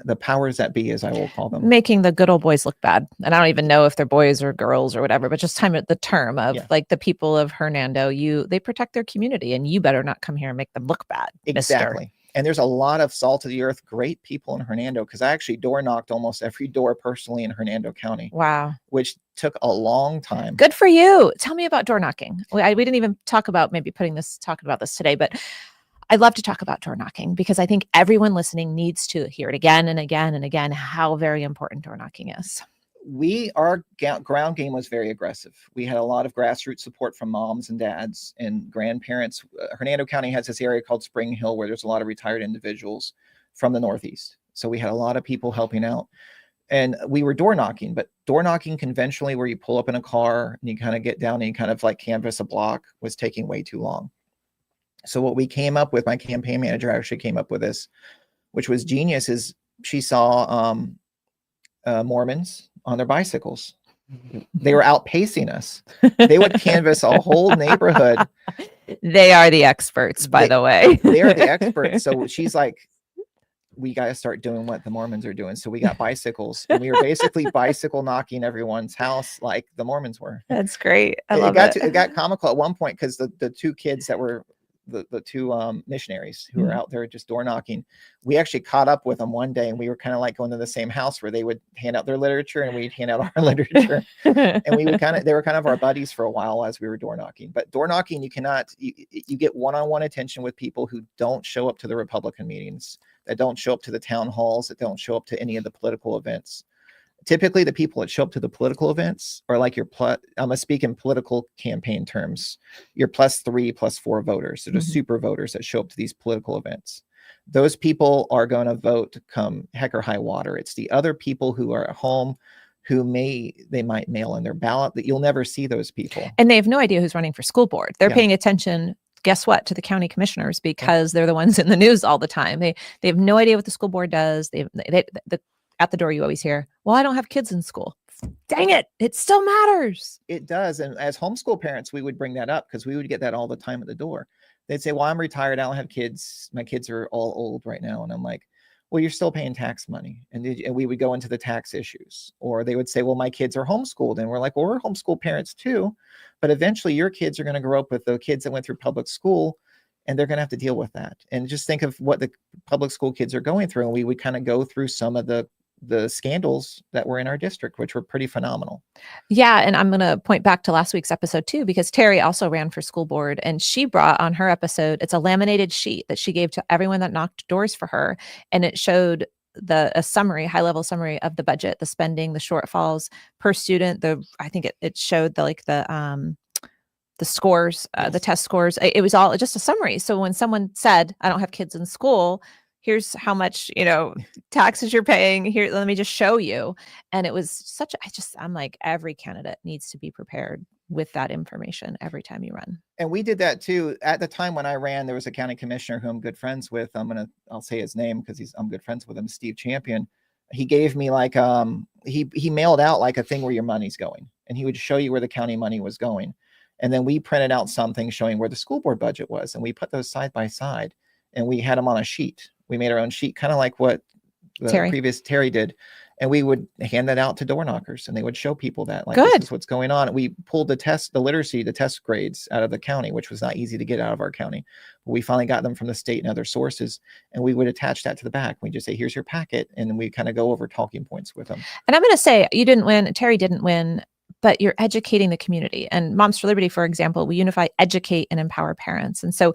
the powers that be, as I will call them, making the good old boys look bad. And I don't even know if they're boys or girls or whatever, but just the term of the people of Hernando, they protect their community, and you better not come here and make them look bad. Exactly. Mister. And there's a lot of salt of the earth, great people in Hernando, because I actually door knocked almost every door personally in Hernando County. Wow. Which took a long time. Good for you. Tell me about door knocking. We didn't even talk about talking about this today, but I'd love to talk about door knocking, because I think everyone listening needs to hear it again and again and again, how very important door knocking is. Our ground game was very aggressive. We had a lot of grassroots support from moms and dads and grandparents. Hernando County has this area called Spring Hill where there's a lot of retired individuals from the Northeast. So we had a lot of people helping out, and we were door knocking, but door knocking conventionally, where you pull up in a car and you kind of get down and you kind of like canvass a block, was taking way too long. So what we came up with, my campaign manager actually came up with this, which was genius, is she saw Mormons on their bicycles. They were outpacing us. They would canvass a whole neighborhood. They are the experts, by the way. They are the experts. So she's like, we got to start doing what the Mormons are doing. So we got bicycles, and we were basically bicycle knocking everyone's house like the Mormons were. That's great. I love it. It got comical at one point, because the two kids that were the two missionaries who were out there just door knocking, we actually caught up with them one day, and we were kind of like going to the same house where they would hand out their literature and we'd hand out our literature. And they were kind of our buddies for a while as we were door knocking. But door knocking, you get one-on-one attention with people who don't show up to the Republican meetings, that don't show up to the town halls, that don't show up to any of the political events. Typically, the people that show up to the political events are like I'm going to speak in political campaign terms, your +3, +4 voters. So the super voters that show up to these political events. Those people are going to vote come heck or high water. It's the other people who are at home who they might mail in their ballot, that you'll never see those people. And they have no idea who's running for school board. They're paying attention, guess what, to the county commissioners, because they're the ones in the news all the time. They have no idea what the school board does. At the door, you always hear, well, I don't have kids in school. Dang it. It still matters. It does. And as homeschool parents, we would bring that up, because we would get that all the time at the door. They'd say, well, I'm retired. I don't have kids. My kids are all old right now. And I'm like, well, you're still paying tax money. And we would go into the tax issues. Or they would say, well, my kids are homeschooled. And we're like, well, we're homeschool parents too. but eventually your kids are going to grow up with the kids that went through public school, and they're going to have to deal with that. And just think of what the public school kids are going through. And we would kind of go through some of the scandals that were in our district, which were pretty phenomenal. Yeah. And I'm going to point back to last week's episode too, because Terry also ran for school board, and she brought on her episode, it's a laminated sheet that she gave to everyone that knocked doors for her. And it showed a summary, high level summary of the budget, the spending, the shortfalls per student. I think it showed the scores, the test scores. It was all just a summary. So when someone said, I don't have kids in school, here's how much, taxes you're paying here. Let me just show you. And it was I'm like, every candidate needs to be prepared with that information every time you run. And we did that too. At the time when I ran, there was a county commissioner who I'm good friends with. I'll say his name because I'm good friends with him, Steve Champion. He gave me he mailed out like a thing where your money's going, and he would show you where the county money was going. And then we printed out something showing where the school board budget was, and we put those side by side, and we had them on a sheet. We made our own sheet, kind of like what the previous Terry did. And we would hand that out to door knockers, and they would show people that this is what's going on. We pulled the test grades out of the county, which was not easy to get out of our county. But we finally got them from the state and other sources, and we would attach that to the back. We just say, here's your packet. And then we kind of go over talking points with them. And I'm going to say, you didn't win. Terry didn't win, but you're educating the community. And Moms for Liberty, for example, we unify, educate, and empower parents. And so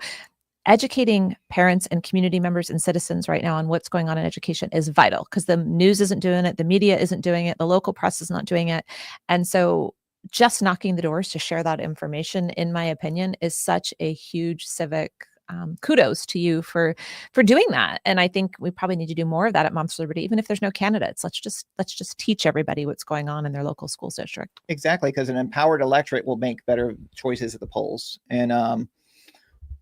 educating parents and community members and citizens right now on what's going on in education is vital, because the news isn't doing it. The media isn't doing it. The local press is not doing it. And so just knocking the doors to share that information, in my opinion, is such a huge civic kudos to you for doing that. And I think we probably need to do more of that at Moms for Liberty, even if there's no candidates. Let's just teach everybody what's going on in their local school district. Exactly, because an empowered electorate will make better choices at the polls.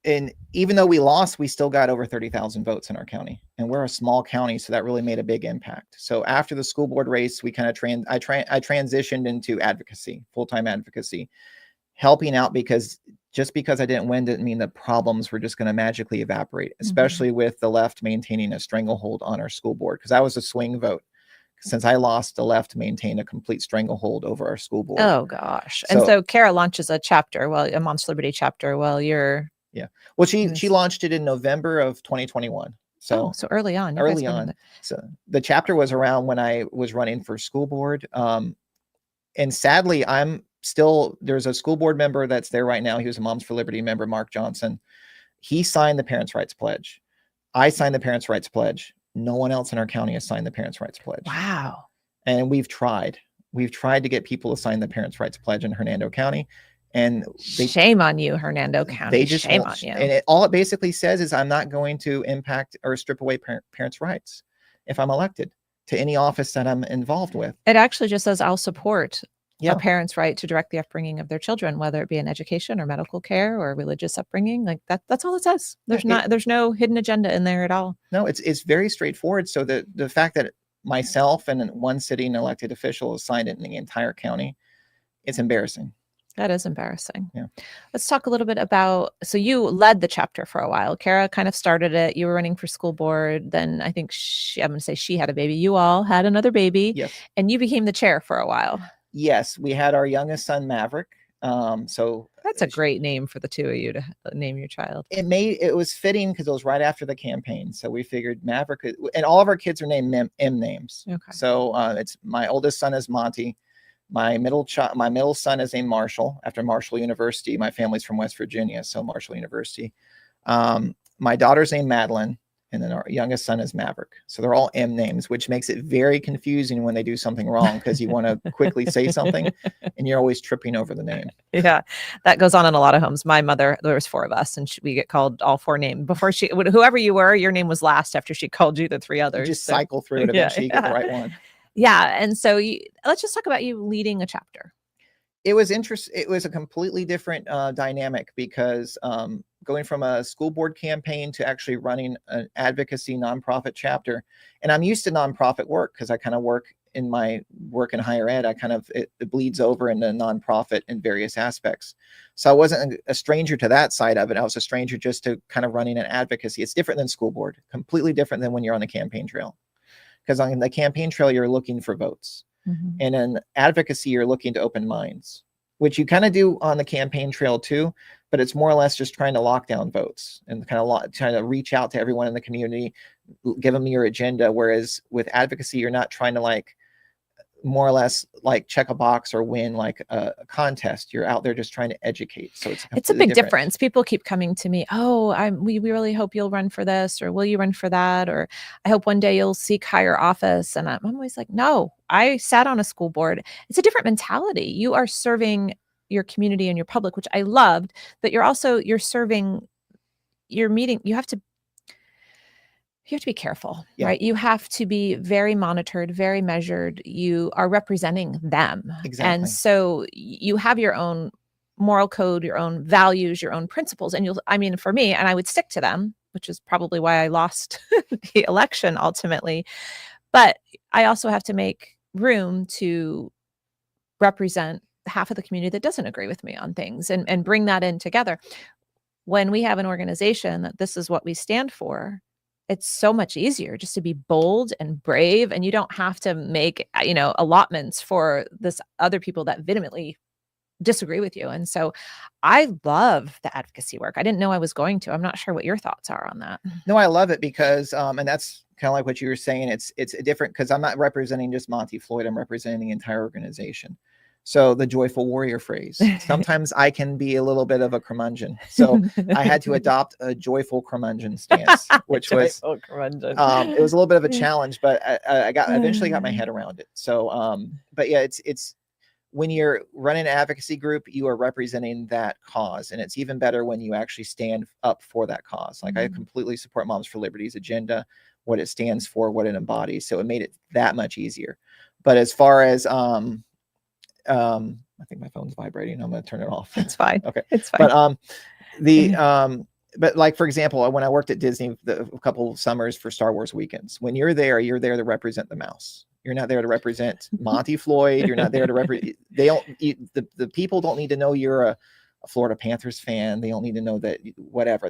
And even though we lost, we still got over 30,000 votes in our county, and we're a small county, so that really made a big impact. So after the school board race, we kind of I transitioned into advocacy, full-time advocacy, helping out, because just because I didn't win didn't mean the problems were just going to magically evaporate, especially with the left maintaining a stranglehold on our school board, because I was a swing vote. Since I lost, the left maintained a complete stranglehold over our school board. Oh gosh. And so Kara launches a chapter, a Moms for Liberty chapter, while you're... Yeah. Well, she launched it in November of 2021. So early on. So the chapter was around when I was running for school board. And sadly, there's a school board member that's there right now. He was a Moms for Liberty member, Mark Johnson. He signed the Parents' Rights Pledge. I signed the Parents' Rights Pledge. No one else in our county has signed the Parents' Rights Pledge. Wow. And we've tried to get people to sign the Parents' Rights Pledge in Hernando County. And shame on you, Hernando County. Shame on you. And all it basically says is I'm not going to impact or strip away parents' rights if I'm elected to any office that I'm involved with. It actually just says I'll support a parent's right to direct the upbringing of their children, whether it be in education or medical care or religious upbringing. Like that's all it says. There's no hidden agenda in there at all. No, it's very straightforward. So the fact that myself and one sitting elected official has signed it in the entire county, it's embarrassing. That is embarrassing. Yeah. Let's talk a little bit about, so you led the chapter for a while. Kara kind of started it. You were running for school board. Then I think I'm going to say she had a baby. You all had another baby. Yes. And you became the chair for a while. Yes. We had our youngest son, Maverick. So that's a great name for the two of you to name your child. It was fitting because it was right after the campaign. So we figured Maverick, and all of our kids are named M names. Okay. So it's my oldest son is Monty. My middle son is named Marshall, after Marshall University. My family's from West Virginia, so Marshall University. My daughter's named Madeline, and then our youngest son is Maverick. So they're all M names, which makes it very confusing when they do something wrong, because you want to quickly say something, and you're always tripping over the name. Yeah, that goes on in a lot of homes. My mother, there was 4 of us, and we get called all 4 names. Before whoever you were, your name was last after she called you the 3 others. You just cycle through it, eventually you get the right one. Yeah. And so let's just talk about you leading a chapter. It was interesting. It was a completely different dynamic, because going from a school board campaign to actually running an advocacy nonprofit chapter. And I'm used to nonprofit work because I kind of work in my work in higher ed. It bleeds over into nonprofit in various aspects. So I wasn't a stranger to that side of it. I was a stranger just to kind of running an advocacy. It's different than school board, completely different than when you're on the campaign trail. Because on the campaign trail, you're looking for votes. Mm-hmm. And in advocacy, you're looking to open minds. which you kind of do on the campaign trail too, but it's more or less just trying to lock down votes and kind of trying to reach out to everyone in the community, give them your agenda. Whereas with advocacy, you're not trying to like more or less like check a box or win like a contest. You're out there just trying to educate. So it's a big difference. People keep coming to me, oh, we really hope you'll run for this, or will you run for that, or I hope one day you'll seek higher office. And I'm always like, no, I sat on a school board. It's a different mentality. You are serving your community and your public, which I loved, but you're serving your meeting. You have to be careful, right? You have to be very monitored, very measured. You are representing them. Exactly. And so you have your own moral code, your own values, your own principles. And for me, and I would stick to them, which is probably why I lost the election ultimately. But I also have to make room to represent half of the community that doesn't agree with me on things and bring that in together. When we have an organization that this is what we stand for, it's so much easier just to be bold and brave, and you don't have to make, allotments for this other people that vehemently disagree with you. And so I love the advocacy work. I didn't know I was going to. I'm not sure what your thoughts are on that. No, I love it because, and that's kind of like what you were saying. It's different because I'm not representing just Monty Floyd. I'm representing the entire organization. So the joyful warrior phrase, sometimes I can be a little bit of a curmudgeon. So I had to adopt a joyful curmudgeon stance, which was, it was a little bit of a challenge, but I eventually got my head around it. So, but yeah, it's when you're running an advocacy group, you are representing that cause. And it's even better when you actually stand up for that cause. Like I completely support Moms for Liberty's agenda, what it stands for, what it embodies. So it made it that much easier. But as far as, I think my phone's vibrating. I'm going to turn it off. It's fine. Okay. It's fine. But but like, for example, when I worked at Disney a couple of summers for Star Wars weekends, when you're there to represent the mouse. You're not there to represent Monty Floyd. You're not there to represent, the people don't need to know you're a Florida Panthers fan. They don't need to know that whatever,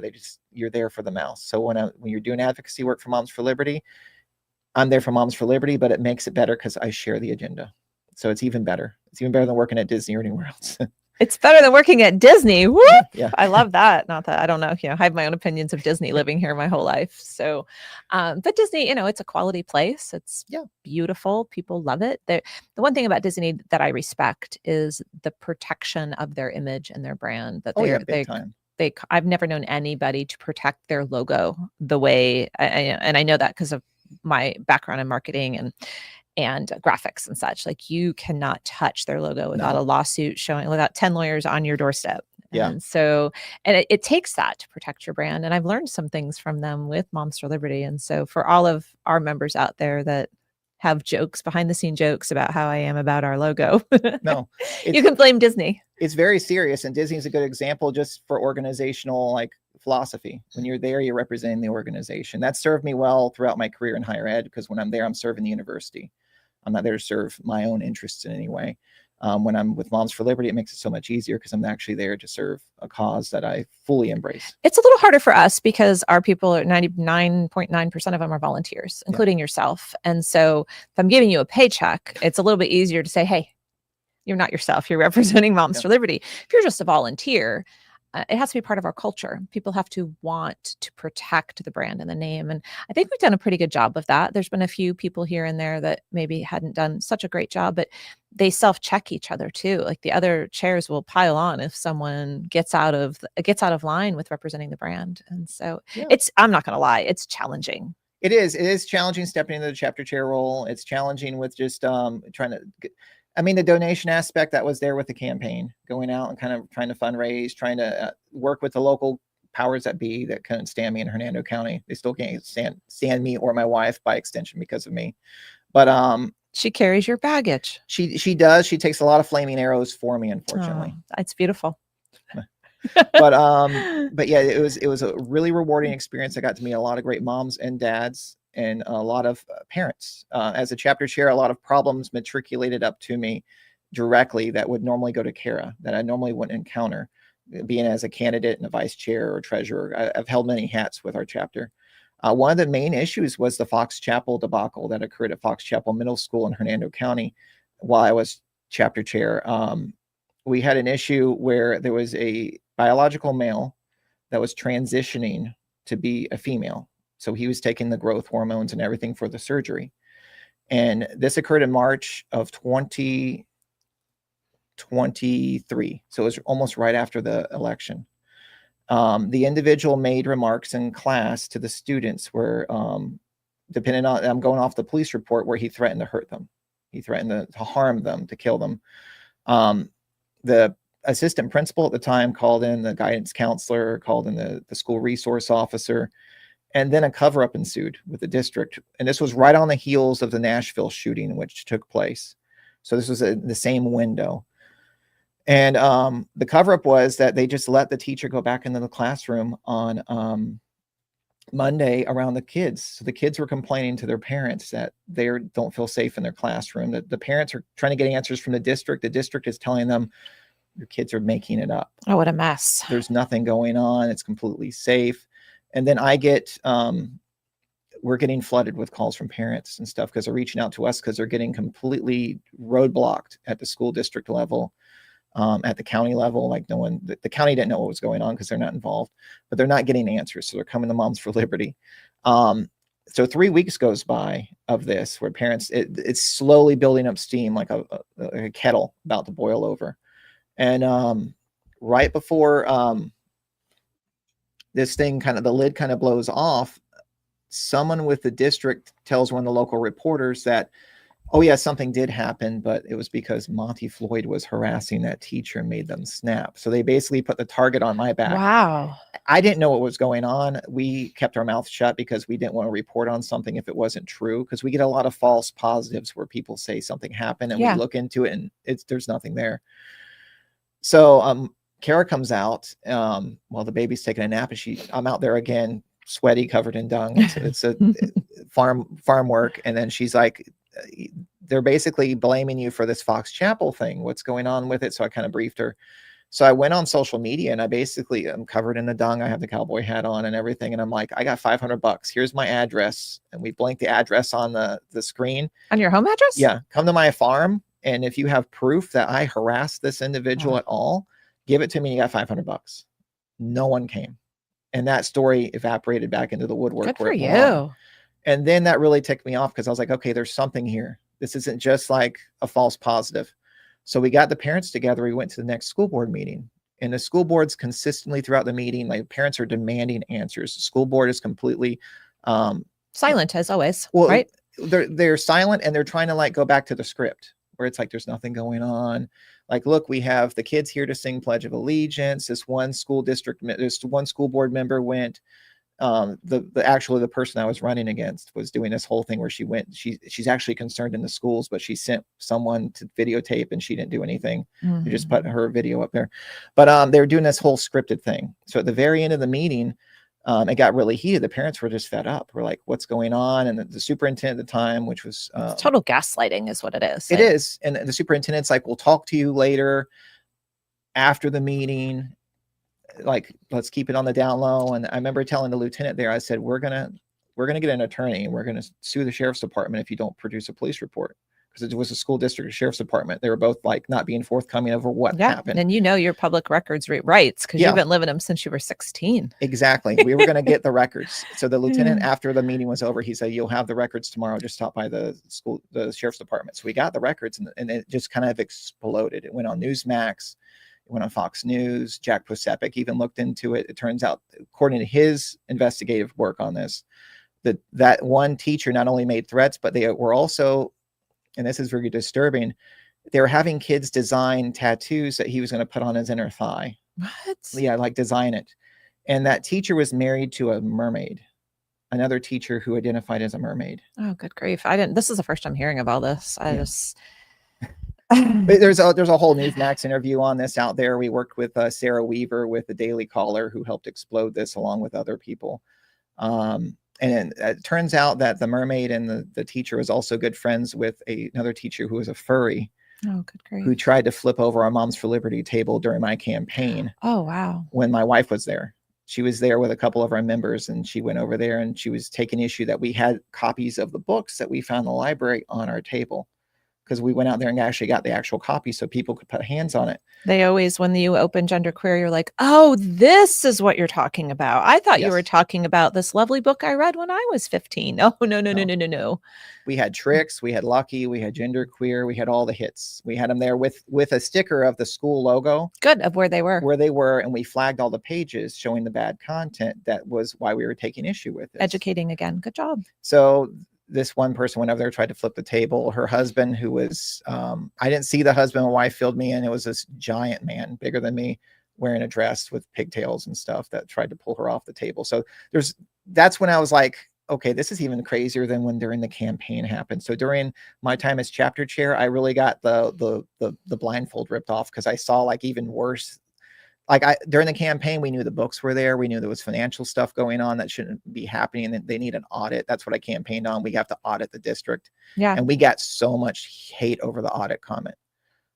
you're there for the mouse. So when you're doing advocacy work for Moms for Liberty, I'm there for Moms for Liberty, but it makes it better because I share the agenda. So it's even better. It's even better than working at Disney or anywhere else. It's better than working at Disney. Whoop! Yeah. I love that. Not that I don't know, I have my own opinions of Disney living here my whole life. So, but Disney, it's a quality place. It's beautiful. People love it. The one thing about Disney that I respect is the protection of their image and their brand. That big time. I've never known anybody to protect their logo the way, and I know that because of my background in marketing and graphics and such. Like you cannot touch their logo without a lawsuit without 10 lawyers on your doorstep. Yeah. And so, and it takes that to protect your brand. And I've learned some things from them with Moms for Liberty. And so for all of our members out there that have behind the scene jokes about how I am about our logo, no, you can blame Disney. It's very serious. And Disney is a good example just for organizational philosophy. When you're there, you're representing the organization. That served me well throughout my career in higher ed, because when I'm there, I'm serving the university. I'm not there to serve my own interests in any way. When I'm with Moms for Liberty, it makes it so much easier because I'm actually there to serve a cause that I fully embrace. It's a little harder for us because our people are 99.9% of them are volunteers, including yourself. And so if I'm giving you a paycheck, it's a little bit easier to say, hey, you're not yourself. You're representing Moms for Liberty. If you're just a volunteer, it has to be part of our culture. People have to want to protect the brand and the name. And I think we've done a pretty good job of that. There's been a few people here and there that maybe hadn't done such a great job, but they self-check each other too. Like the other chairs will pile on if someone gets out of line with representing the brand. And so I'm not going to lie, it's challenging. It is challenging stepping into the chapter chair role. It's challenging with just the donation aspect that was there with the campaign, going out and kind of trying to fundraise, trying to work with the local powers that be that couldn't stand me in Hernando County. They still can't stand me or my wife by extension because of me. But she carries your baggage. She does. She takes a lot of flaming arrows for me, unfortunately. Oh, it's beautiful. But yeah, it was a really rewarding experience. I got to meet a lot of great moms and dads and a lot of parents. As a chapter chair, a lot of problems matriculated up to me directly that would normally go to Kara, that I normally wouldn't encounter. Being as a candidate and a vice chair or treasurer, I've held many hats with our chapter. One of the main issues was the Fox Chapel debacle that occurred at Fox Chapel Middle School in Hernando County while I was chapter chair. we had an issue where there was a biological male that was transitioning to be a female. So he was taking the growth hormones and everything for the surgery. And this occurred in March of 2023. So it was almost right after the election. The individual made remarks in class to the students where, depending on, I'm going off the police report, where he threatened to hurt them. He threatened to harm them, to kill them. The assistant principal at the time called in the guidance counselor, called in the school resource officer, and then a cover-up ensued with the district. And this was right on the heels of the Nashville shooting, which took place. So this was the same window. And the cover-up was that they just let the teacher go back into the classroom on Monday around the kids. So the kids were complaining to their parents that they don't feel safe in their classroom, that the parents are trying to get answers from the district. The district is telling them, your kids are making it up. Oh, what a mess. There's nothing going on. It's completely safe. And then I get, we're getting flooded with calls from parents and stuff because they're reaching out to us because they're getting completely roadblocked at the school district level, at the county level. Like no one, the county didn't know what was going on because they're not involved, but they're not getting answers. So they're coming to Moms for Liberty. So 3 weeks goes by of this where parents, it's slowly building up steam like a kettle about to boil over. And right before this thing the lid kind of blows off, someone with the district tells one of the local reporters that, oh yeah, something did happen, but it was because Monty Floyd was harassing that teacher and made them snap. So they basically put the target on my back. Wow. I didn't know what was going on. We kept our mouth shut because we didn't want to report on something if it wasn't true, because we get a lot of false positives where people say something happened and we look into it and there's nothing there. So Kara comes out while the baby's taking a nap, and I'm out there again, sweaty, covered in dung. It's a farm work. And then she's like, they're basically blaming you for this Fox Chapel thing. What's going on with it? So I kind of briefed her. So I went on social media and I'm covered in the dung. I have the cowboy hat on and everything. And I'm like, I got $500. Here's my address. And we blinked the address on the screen. On your home address? Yeah. Come to my farm. And if you have proof that I harassed this individual at all, give it to me. You got $500. No one came. And that story evaporated back into the woodwork. Good for you. And then that really ticked me off because I was like, okay, there's something here. This isn't just like a false positive. So we got the parents together. We went to the next school board meeting, and the school board's consistently throughout the meeting, like parents are demanding answers. The school board is completely silent as always, well, right? They're silent, and they're trying to like go back to the script where it's like, there's nothing going on. Like, look, we have the kids here to sing Pledge of Allegiance. This one school board member went, the person I was running against was doing this whole thing where she's actually concerned in the schools, but she sent someone to videotape and she didn't do anything. They just put her video up there. But they were doing this whole scripted thing. So at the very end of the meeting, it got really heated. The parents were just fed up. We're like, what's going on? And the superintendent at the time, which was total gaslighting is what it is. It is. And the superintendent's like, we'll talk to you later after the meeting. Like, let's keep it on the down low. And I remember telling the lieutenant there, I said, we're gonna get an attorney and we're gonna sue the sheriff's department if you don't produce a police report, because it was a school district sheriff's department. They were both like not being forthcoming over what happened. And your public records rights because you've been living them since you were 16. Exactly. We were going to get the records. So the lieutenant, after the meeting was over, he said, you'll have the records tomorrow. Just stop by the sheriff's department. So we got the records, and it just kind of exploded. It went on Newsmax. It went on Fox News. Jack Posepik even looked into it. It turns out, according to his investigative work on this, that one teacher not only made threats, but they were also, and this is very disturbing, they were having kids design tattoos that he was going to put on his inner thigh. What? Yeah, like design it. And that teacher was married to a mermaid, another teacher who identified as a mermaid. Oh, good grief. This is the first time hearing of all this. There's a whole Newsmax interview on this out there. We worked with Sarah Weaver with the Daily Caller, who helped explode this along with other people. And it turns out that the mermaid and the teacher was also good friends with another teacher who was a furry. Oh, good grief. Who tried to flip over our Moms for Liberty table during my campaign. Oh, wow. When my wife was there. She was there with a couple of our members, and she went over there and she was taking issue that we had copies of the books that we found in the library on our table. because we went out there and actually got the actual copy so people could put hands on it. They always, when you open genderqueer, you're like, oh, this is what you're talking about. I thought you were talking about this lovely book I read when I was 15. Oh, no. We had Tricks, we had Lucky, we had Genderqueer, we had all the hits. We had them there with a sticker of the school logo. Good, of where they were. And we flagged all the pages showing the bad content. That was why we were taking issue with it. Educating again. Good job. So this one person went over there, tried to flip the table. Her husband, who was, I didn't see the husband and wife filled me in. It was this giant man, bigger than me, wearing a dress with pigtails and stuff, that tried to pull her off the table. So that's when I was like, okay, this is even crazier than when during the campaign happened. So during my time as chapter chair, I really got the blindfold ripped off, because I saw like even worse. Like during the campaign, we knew the books were there. We knew there was financial stuff going on that shouldn't be happening, and they need an audit. That's what I campaigned on. We have to audit the district. Yeah. And we got so much hate over the audit comment.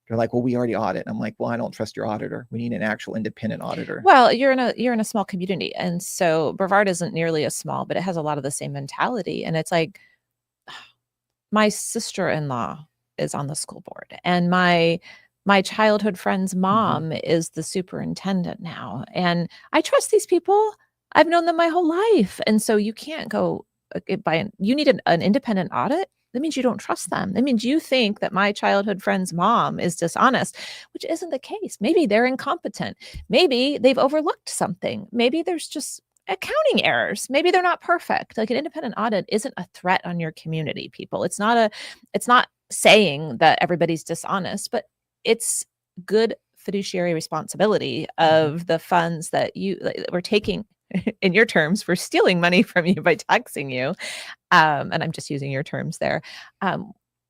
They're like, well, we already audit. I'm like, well, I don't trust your auditor. We need an actual independent auditor. Well, you're in a small community. And so Brevard isn't nearly as small, but it has a lot of the same mentality. And it's like, my sister-in-law is on the school board, and my childhood friend's mom is the superintendent now. And I trust these people. I've known them my whole life. And so you can't go you need an independent audit. That means you don't trust them. That means you think that my childhood friend's mom is dishonest, which isn't the case. Maybe they're incompetent. Maybe they've overlooked something. Maybe there's just accounting errors. Maybe they're not perfect. Like, an independent audit isn't a threat on your community, people. It's not saying that everybody's dishonest, but it's good fiduciary responsibility of the funds that we're taking. In your terms, we're stealing money from you by taxing you. And I'm just using your terms there.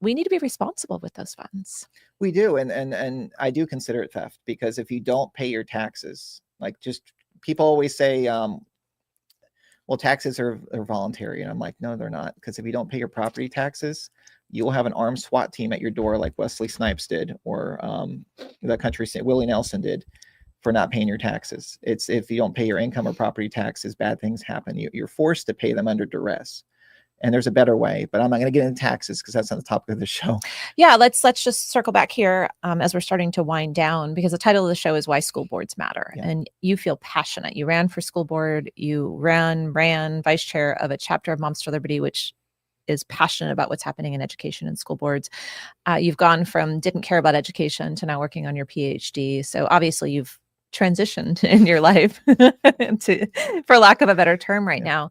We need to be responsible with those funds. We do. And I do consider it theft, because if you don't pay your taxes, like, just people always say, well, taxes are voluntary. And I'm like, no, they're not. Because if you don't pay your property taxes, you will have an armed SWAT team at your door, like Wesley Snipes did, or the country Willie Nelson did, for not paying your taxes. It's, if you don't pay your income or property taxes, bad things happen. You're forced to pay them under duress. And there's a better way, but I'm not going to get into taxes because that's not the topic of the show. Yeah, let's just circle back here as we're starting to wind down, because the title of the show is Why School Boards Matter. Yeah. And you feel passionate. You ran for school board. You ran vice chair of a chapter of Moms for Liberty, which is passionate about what's happening in education and school boards. You've gone from didn't care about education to now working on your Ph.D. So obviously you've transitioned in your life, for lack of a better term right now.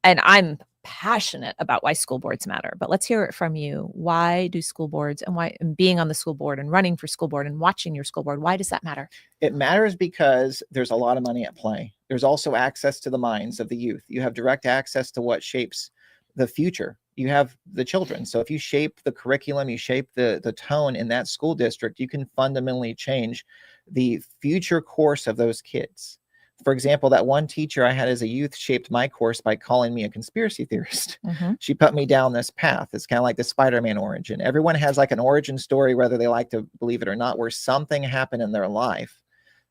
And I'm passionate about why school boards matter, but let's hear it from you. Why do school boards, and why, and being on the school board and running for school board and watching your school board, why does that matter? It matters because there's a lot of money at play. There's also access to the minds of the youth. You have direct access to what shapes the future. You have the children. So if you shape the curriculum, you shape the tone in that school district, you can fundamentally change the future course of those kids. For example, that one teacher I had as a youth shaped my course by calling me a conspiracy theorist. She put me down this path. It's kind of like the Spider-Man origin. Everyone has like an origin story, whether they like to believe it or not, where something happened in their life,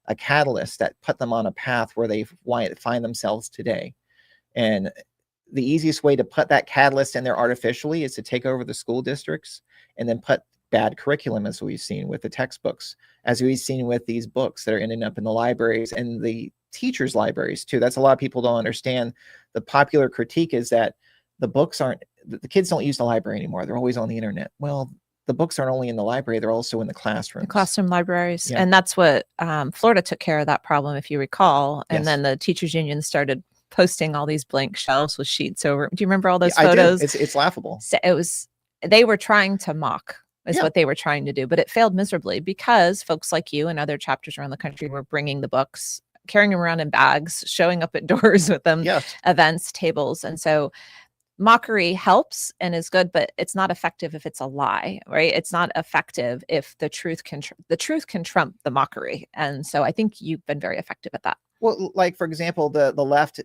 a catalyst that put them on a path where they find themselves today. And the easiest way to put that catalyst in there artificially is to take over the school districts and then put bad curriculum, as we've seen with the textbooks, as we've seen with these books that are ending up in the libraries and the teachers' libraries too. That's a lot of people don't understand. The popular critique is that the kids don't use the library anymore. They're always on the internet. Well, the books aren't only in the library, they're also in the classrooms. The classroom libraries. Yeah. And that's what Florida took care of that problem, if you recall. And then the teachers union started posting all these blank shelves with sheets over. Do you remember all those photos? I do. It's laughable. So they were trying to mock what they were trying to do, but it failed miserably because folks like you and other chapters around the country were bringing the books, carrying them around in bags, showing up at doors with them, events, tables. And so mockery helps and is good, but it's not effective if it's a lie, right? It's not effective if the truth can trump the mockery. And so I think you've been very effective at that. Well, like, for example, the left,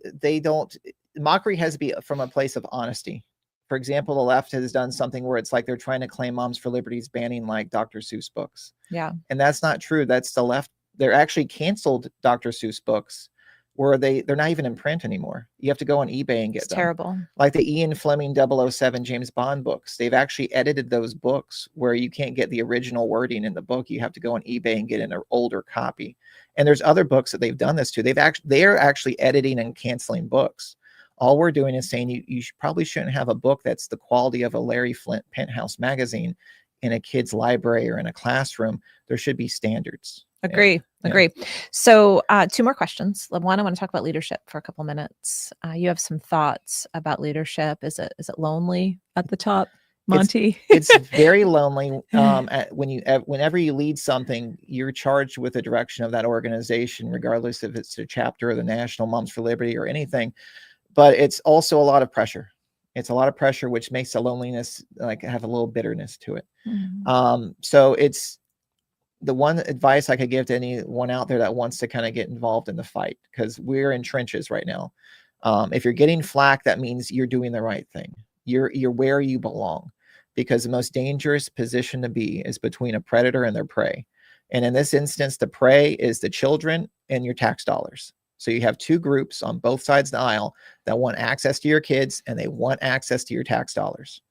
mockery has to be from a place of honesty. For example, the left has done something where it's like they're trying to claim Moms for Liberty's banning like Dr. Seuss books. Yeah. And that's not true. That's the left. They're actually canceled Dr. Seuss books where they're not even in print anymore. You have to go on eBay and get It's them. terrible. Like the Ian Fleming 007 James Bond books. They've actually edited those books where you can't get the original wording in the book. You have to go on eBay and get an older copy. And there's other books that they've done this to. They're actually editing and canceling books. All we're doing is saying you probably shouldn't have a book that's the quality of a Larry Flint Penthouse magazine in a kid's library or in a classroom. There should be standards. Agree. So 2 more questions. One, I want to talk about leadership for a couple minutes. You have some thoughts about leadership. Is it lonely at the top, Monty? It's very lonely. Whenever you lead something, you're charged with the direction of that organization, regardless if it's a chapter or the National Moms for Liberty or anything. But it's also a lot of pressure. It's a lot of pressure, which makes the loneliness have a little bitterness to it. Mm-hmm. So it's the one advice I could give to anyone out there that wants to kind of get involved in the fight, because we're in trenches right now. If you're getting flack, that means you're doing the right thing. You're where you belong, because the most dangerous position to be is between a predator and their prey. And in this instance, the prey is the children and your tax dollars. So you have 2 groups on both sides of the aisle that want access to your kids and they want access to your tax dollars.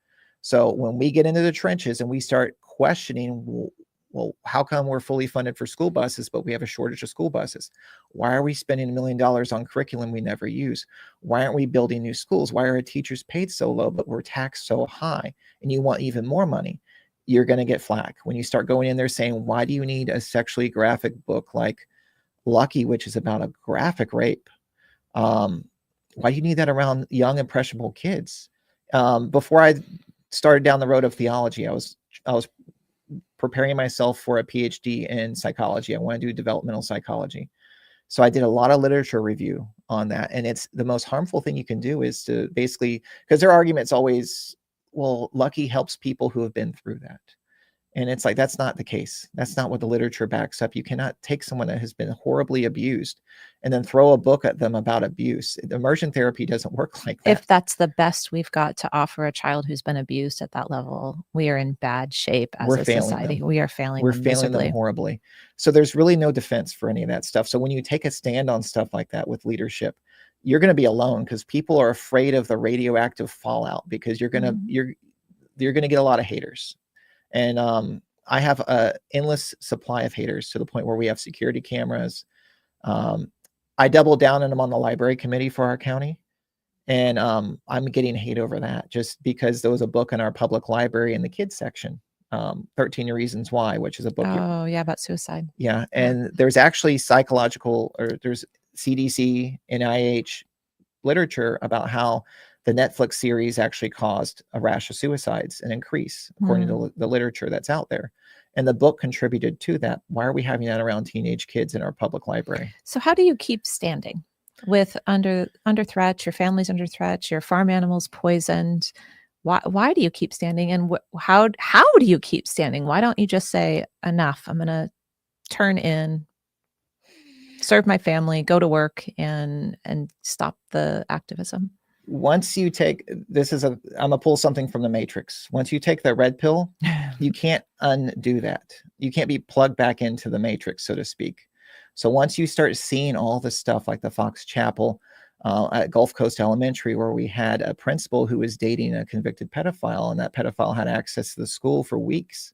So when we get into the trenches and we start questioning, well, how come we're fully funded for school buses, but we have a shortage of school buses? Why are we spending $1 million on curriculum we never use? Why aren't we building new schools? Why are our teachers paid so low, but we're taxed so high? And you want even more money? You're going to get flack when you start going in there saying, why do you need a sexually graphic book like Lucky, which is about a graphic rape? Why do you need that around young, impressionable kids? Before I started down the road of theology, I was preparing myself for a Ph.D. in psychology. I want to do developmental psychology. So I did a lot of literature review on that. And it's the most harmful thing you can do is to basically, because their argument's always, well, Lucky helps people who have been through that. And it's like, that's not the case. That's not what the literature backs up. You cannot take someone that has been horribly abused and then throw a book at them about abuse. Immersion therapy doesn't work like that. If that's the best we've got to offer a child who's been abused at that level, we are in bad shape as a society. We are failing them miserably. We're failing them horribly. So there's really no defense for any of that stuff. So when you take a stand on stuff like that with leadership, you're going to be alone, because people are afraid of the radioactive fallout, because you're going to get a lot of haters. And I have an endless supply of haters, to the point where we have security cameras. I double down on them on the library committee for our county. And I'm getting hate over that, just because there was a book in our public library in the kids section, 13 Reasons Why, which is a book. Oh, yeah, about suicide. Yeah. And there's actually there's CDC, NIH literature about how the Netflix series actually caused a rash of suicides, an increase, according to the literature that's out there. And the book contributed to that. Why are we having that around teenage kids in our public library? So how do you keep standing with under threat, your family's under threat, your farm animals poisoned? Why do you keep standing? And how do you keep standing? Why don't you just say, enough, I'm going to turn in, serve my family, go to work, and stop the activism? Once you take I'm gonna pull something from the Matrix. Once you take the red pill, you can't undo that. You can't be plugged back into the Matrix, so to speak. So once you start seeing all the stuff like the Fox Chapel at Gulf Coast Elementary, where we had a principal who was dating a convicted pedophile, and that pedophile had access to the school for weeks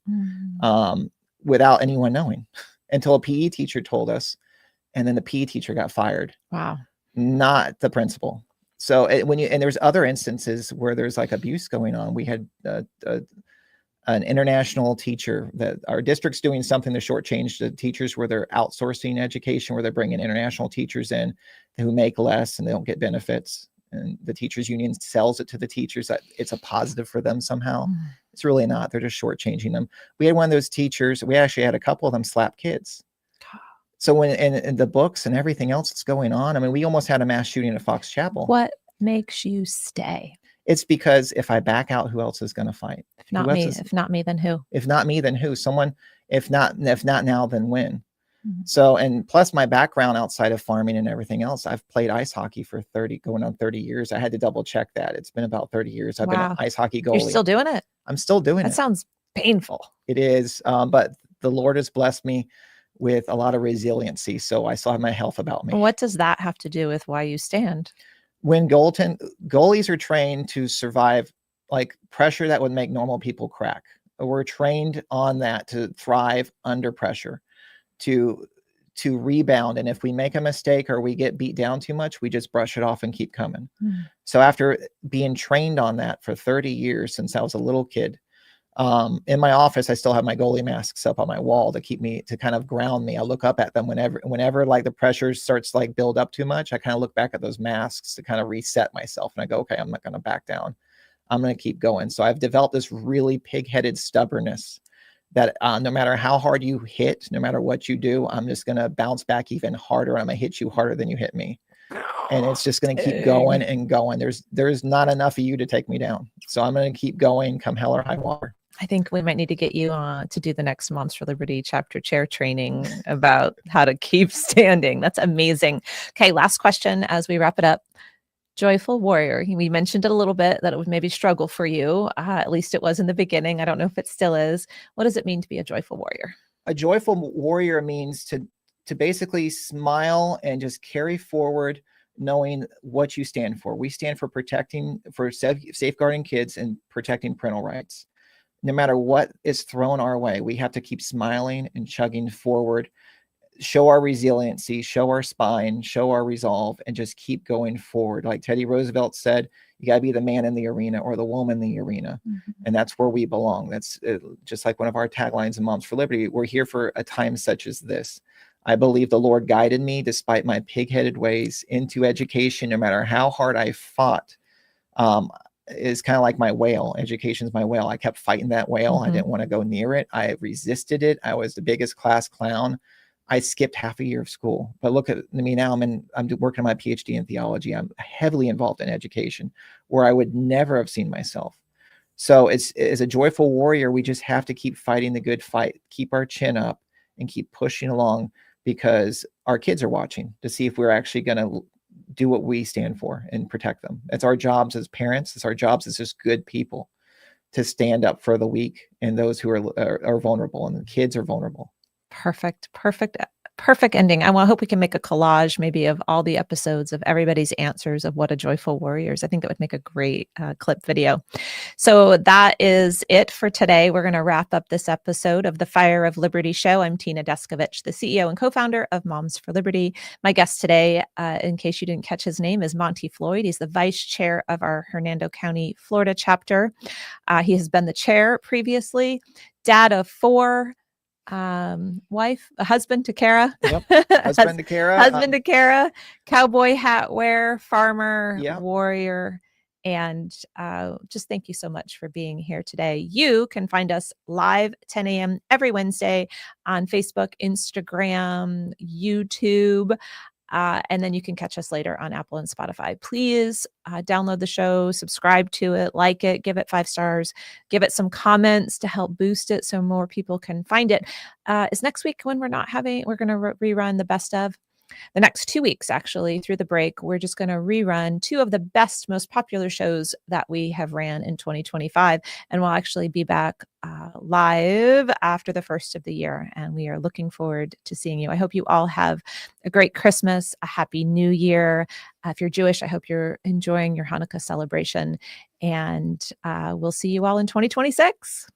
without anyone knowing, until a PE teacher told us, and then the PE teacher got fired. Wow. Not the principal. So and there's other instances where there's like abuse going on. We had an international teacher that our district's doing something to shortchange the teachers, where they're outsourcing education, where they're bringing international teachers in who make less and they don't get benefits. And the teachers union sells it to the teachers that it's a positive for them somehow. It's really not. They're just shortchanging them. We had one of those teachers. We actually had a couple of them slap kids. So when in the books and everything else that's going on, I mean, we almost had a mass shooting at Fox Chapel. What makes you stay? It's because if I back out, who else is going to fight? If not me, then who? If not me, then who? Someone. If not now, then when? So, and plus my background outside of farming and everything else, I've played ice hockey for going on 30 years. I had to double check that. It's been about 30 years. I've been an ice hockey goalie. You're still doing it? I'm still doing it. That sounds painful. It is. But the Lord has blessed me with a lot of resiliency. So I still have my health about me. What does that have to do with why you stand? When goalies are trained to survive like pressure that would make normal people crack. We're trained on that to thrive under pressure, to rebound. And if we make a mistake or we get beat down too much, we just brush it off and keep coming. So after being trained on that for 30 years since I was a little kid, in my office, I still have my goalie masks up on my wall to keep me, to kind of ground me. I look up at them whenever like the pressure starts like build up too much. I kind of look back at those masks to kind of reset myself. And I go, okay, I'm not going to back down. I'm going to keep going. So I've developed this really pig-headed stubbornness that no matter how hard you hit, no matter what you do, I'm just going to bounce back even harder. I'm going to hit you harder than you hit me. And it's just going to keep going and going. There's not enough of you to take me down. So I'm going to keep going come hell or high water. I think we might need to get you to do the next Moms for Liberty chapter chair training about how to keep standing. That's amazing. Okay, last question as we wrap it up. Joyful warrior. We mentioned it a little bit that it would maybe struggle for you. At least it was in the beginning. I don't know if it still is. What does it mean to be a joyful warrior? A joyful warrior means to basically smile and just carry forward knowing what you stand for. We stand for safeguarding kids and protecting parental rights. No matter what is thrown our way, we have to keep smiling and chugging forward, show our resiliency, show our spine, show our resolve, and just keep going forward. Like Teddy Roosevelt said, you got to be the man in the arena or the woman in the arena. And that's where we belong. That's just like one of our taglines in Moms for Liberty. We're here for a time such as this. I believe the Lord guided me, despite my pig-headed ways, into education, no matter how hard I fought. Is kind of like my whale. Education's my whale. I kept fighting that whale. I didn't want to go near it. I resisted it. I was the biggest class clown. I skipped half a year of school. But look at me now. I'm working on my Ph.D. in theology. I'm heavily involved in education, where I would never have seen myself. So as a joyful warrior, we just have to keep fighting the good fight, keep our chin up, and keep pushing along, because our kids are watching to see if we're actually going to do what we stand for and protect them. It's our jobs as parents. It's our jobs as just good people to stand up for the weak and those who are vulnerable, and the kids are vulnerable. Perfect ending. I hope we can make a collage maybe of all the episodes of everybody's answers of what a joyful warrior is. I think that would make a great clip video. So that is it for today. We're going to wrap up this episode of the Fire of Liberty show. I'm Tina Descovich, the CEO and co-founder of Moms for Liberty. My guest today, in case you didn't catch his name, is Monty Floyd. He's the vice chair of our Hernando County, Florida chapter. He has been the chair previously, dad of 4, husband to Kara. Yep. Husband to Kara. Husband to Kara, cowboy hat wearer, farmer, warrior. And just thank you so much for being here today. You can find us live 10 a.m. every Wednesday on Facebook, Instagram, YouTube. And then you can catch us later on Apple and Spotify. Please download the show, subscribe to it, like it, give it 5 stars, give it some comments to help boost it so more people can find it. Is next week when we're going to rerun the best of. The next 2 weeks, actually, through the break, we're just going to rerun 2 of the best, most popular shows that we have ran in 2025. And we'll actually be back live after the first of the year. And we are looking forward to seeing you. I hope you all have a great Christmas, a happy New Year. If you're Jewish, I hope you're enjoying your Hanukkah celebration. And we'll see you all in 2026.